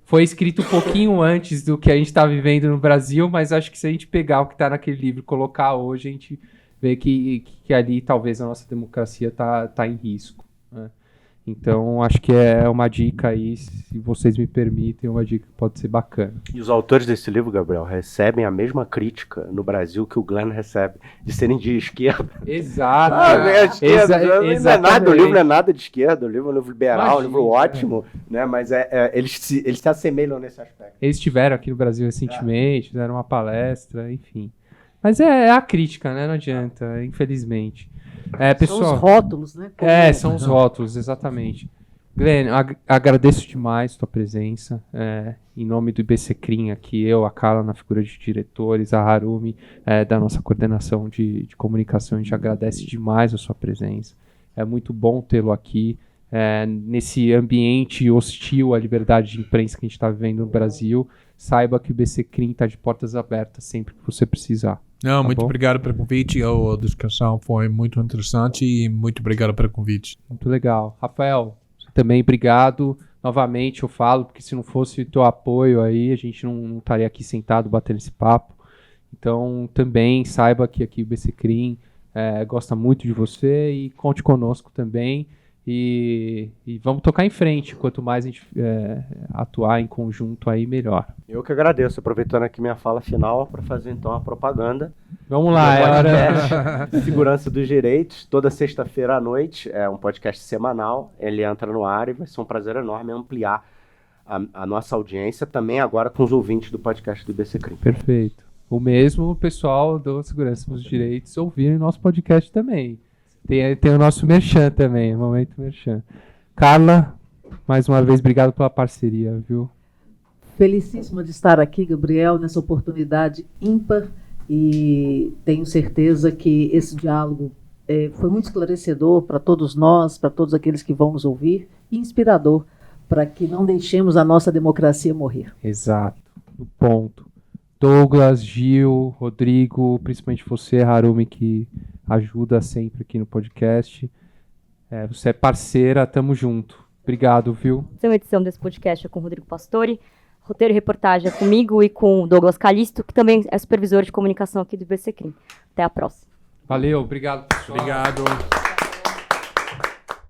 Foi escrito um pouquinho antes do que a gente está vivendo no Brasil, mas acho que se a gente pegar o que está naquele livro e colocar hoje, a gente vê que ali talvez a nossa democracia tá em risco, né? Então, acho que é uma dica aí, se vocês me permitem, uma dica que pode ser bacana. E os autores desse livro, Gabriel, recebem a mesma crítica no Brasil que o Glenn recebe, de serem de esquerda. Exato. Não é nada, o livro não é nada de esquerda, o livro é um livro liberal, um livro ótimo, né? Mas eles se assemelham nesse aspecto. Eles estiveram aqui no Brasil recentemente, fizeram uma palestra, enfim. Mas é a crítica, né? Não adianta, infelizmente. Pessoal, são os rótulos, né? São os rótulos, exatamente. Glenn, agradeço demais tua presença. Em nome do IBCCRIM aqui, eu, a Carla, na figura de diretores, a Harumi, da nossa coordenação de comunicação, a gente agradece demais a sua presença. É muito bom tê-lo aqui, nesse ambiente hostil à liberdade de imprensa que a gente está vivendo no Brasil. Saiba que o IBCCRIM está de portas abertas sempre que você precisar. Não, muito obrigado pelo convite. A discussão foi muito interessante e muito obrigado pelo convite. Muito legal. Rafael, você também obrigado. Novamente eu falo, porque se não fosse o teu apoio aí, a gente não estaria aqui sentado batendo esse papo. Então, também saiba que aqui o BCCRIM gosta muito de você e conte conosco também. E vamos tocar em frente. Quanto mais a gente atuar em conjunto, aí melhor. Eu que agradeço, aproveitando aqui minha fala final para fazer então a propaganda. Vamos lá, é hora. Segurança dos Direitos, toda sexta-feira à noite, é um podcast semanal, ele entra no ar e vai ser um prazer enorme ampliar a nossa audiência, também agora com os ouvintes do podcast do BCCRIM. Perfeito. O mesmo pessoal do Segurança dos Direitos ouvirem nosso podcast também. Tem o nosso merchan também, o momento merchan. Carla, mais uma vez, obrigado pela parceria, viu? Felicíssima de estar aqui, Gabriel, nessa oportunidade ímpar, e tenho certeza que esse diálogo foi muito esclarecedor para todos nós, para todos aqueles que vão nos ouvir, e inspirador para que não deixemos a nossa democracia morrer. Exato, no ponto. Douglas, Gil, Rodrigo, principalmente você, Harumi, que ajuda sempre aqui no podcast. Você é parceira, tamo junto. Obrigado, viu? Essa edição desse podcast é com o Rodrigo Pastore. Roteiro e reportagem é comigo e com o Douglas Calisto, que também é supervisor de comunicação aqui do BCCRIM. Até a próxima. Valeu, obrigado, pessoal. Obrigado.